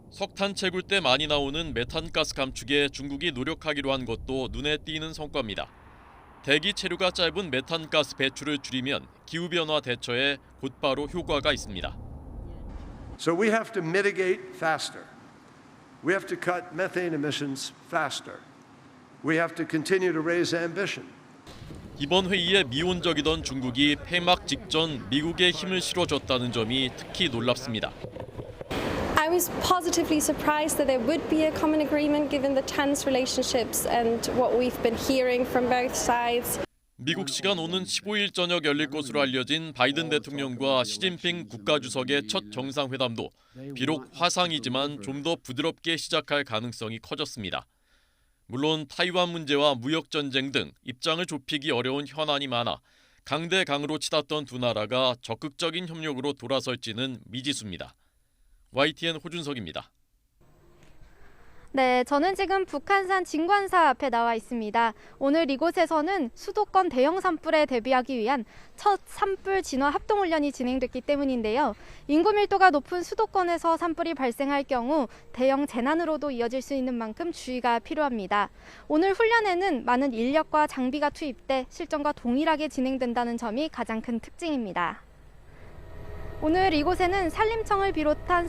석탄 채굴 때 많이 나오는 메탄가스 감축에 중국이 노력하기로 한 것도 눈에 띄는 성과입니다. 대기 체류가 짧은 메탄가스 배출을 줄이면 기후변화 대처에 곧바로 효과가 있습니다. So we have to mitigate faster. We have to cut methane emissions faster. We have to continue to raise ambition. 이번 회의에 미온적이던 중국이 폐막 직전 미국에 힘을 실어줬다는 점이 특히 놀랍습니다. I was positively surprised that there would be a common agreement given the tense relationships and what we've been hearing from both sides. 미국 시간 오는 15일 저녁 열릴 것으로 알려진 바이든 대통령과 시진핑 국가주석의 첫 정상회담도 비록 화상이지만 좀 더 부드럽게 시작할 가능성이 커졌습니다. 물론 타이완 문제와 무역 전쟁 등 입장을 좁히기 어려운 현안이 많아 강대강으로 치닫던 두 나라가 적극적인 협력으로 돌아설지는 미지수입니다. YTN 호준석입니다. 네, 저는 지금 북한산 진관사 앞에 나와 있습니다. 오늘 이곳에서는 수도권 대형 산불에 대비하기 위한 첫 산불 진화 합동훈련이 진행됐기 때문인데요. 인구 밀도가 높은 수도권에서 산불이 발생할 경우 대형 재난으로도 이어질 수 있는 만큼 주의가 필요합니다. 오늘 훈련에는 많은 인력과 장비가 투입돼 실전과 동일하게 진행된다는 점이 가장 큰 특징입니다. 오늘 이곳에는 산림청을 비롯한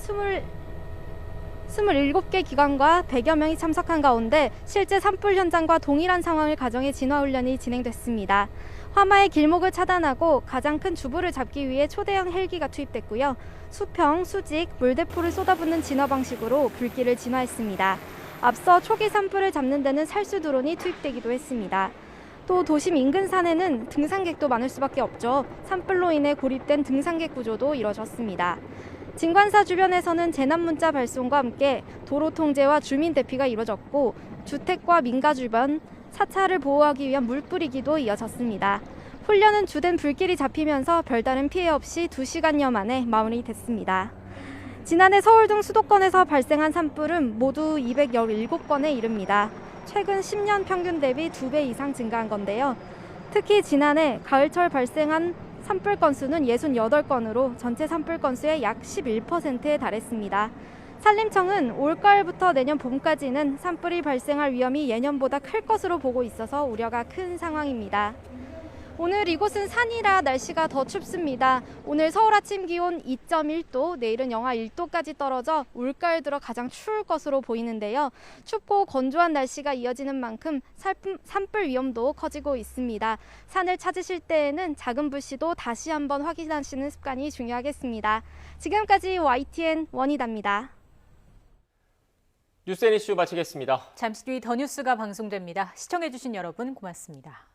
27개 기관과 100여 명이 참석한 가운데 실제 산불 현장과 동일한 상황을 가정해 진화훈련이 진행됐습니다. 화마의 길목을 차단하고 가장 큰 주부를 잡기 위해 초대형 헬기가 투입됐고요. 수평, 수직, 물대포를 쏟아붓는 진화 방식으로 불길을 진화했습니다. 앞서 초기 산불을 잡는 데는 살수 드론이 투입되기도 했습니다. 또 도심 인근 산에는 등산객도 많을 수밖에 없죠. 산불로 인해 고립된 등산객 구조도 이뤄졌습니다. 진관사 주변에서는 재난 문자 발송과 함께 도로 통제와 주민 대피가 이뤄졌고 주택과 민가 주변, 사찰을 보호하기 위한 물 뿌리기도 이어졌습니다. 훈련은 주된 불길이 잡히면서 별다른 피해 없이 2시간여 만에 마무리됐습니다. 지난해 서울 등 수도권에서 발생한 산불은 모두 217건에 이릅니다. 최근 10년 평균 대비 2배 이상 증가한 건데요. 특히 지난해 가을철 발생한 산불 건수는 68건으로 전체 산불 건수의 약 11%에 달했습니다. 산림청은 올가을부터 내년 봄까지는 산불이 발생할 위험이 예년보다 클 것으로 보고 있어서 우려가 큰 상황입니다. 오늘 이곳은 산이라 날씨가 더 춥습니다. 오늘 서울 아침 기온 2.1도, 내일은 영하 1도까지 떨어져 올가을 들어 가장 추울 것으로 보이는데요. 춥고 건조한 날씨가 이어지는 만큼 산불 위험도 커지고 있습니다. 산을 찾으실 때에는 작은 불씨도 다시 한번 확인하시는 습관이 중요하겠습니다. 지금까지 YTN 원희다입니다. 뉴스 앤 이슈 마치겠습니다. 잠시 뒤 더 뉴스가 방송됩니다. 시청해주신 여러분 고맙습니다.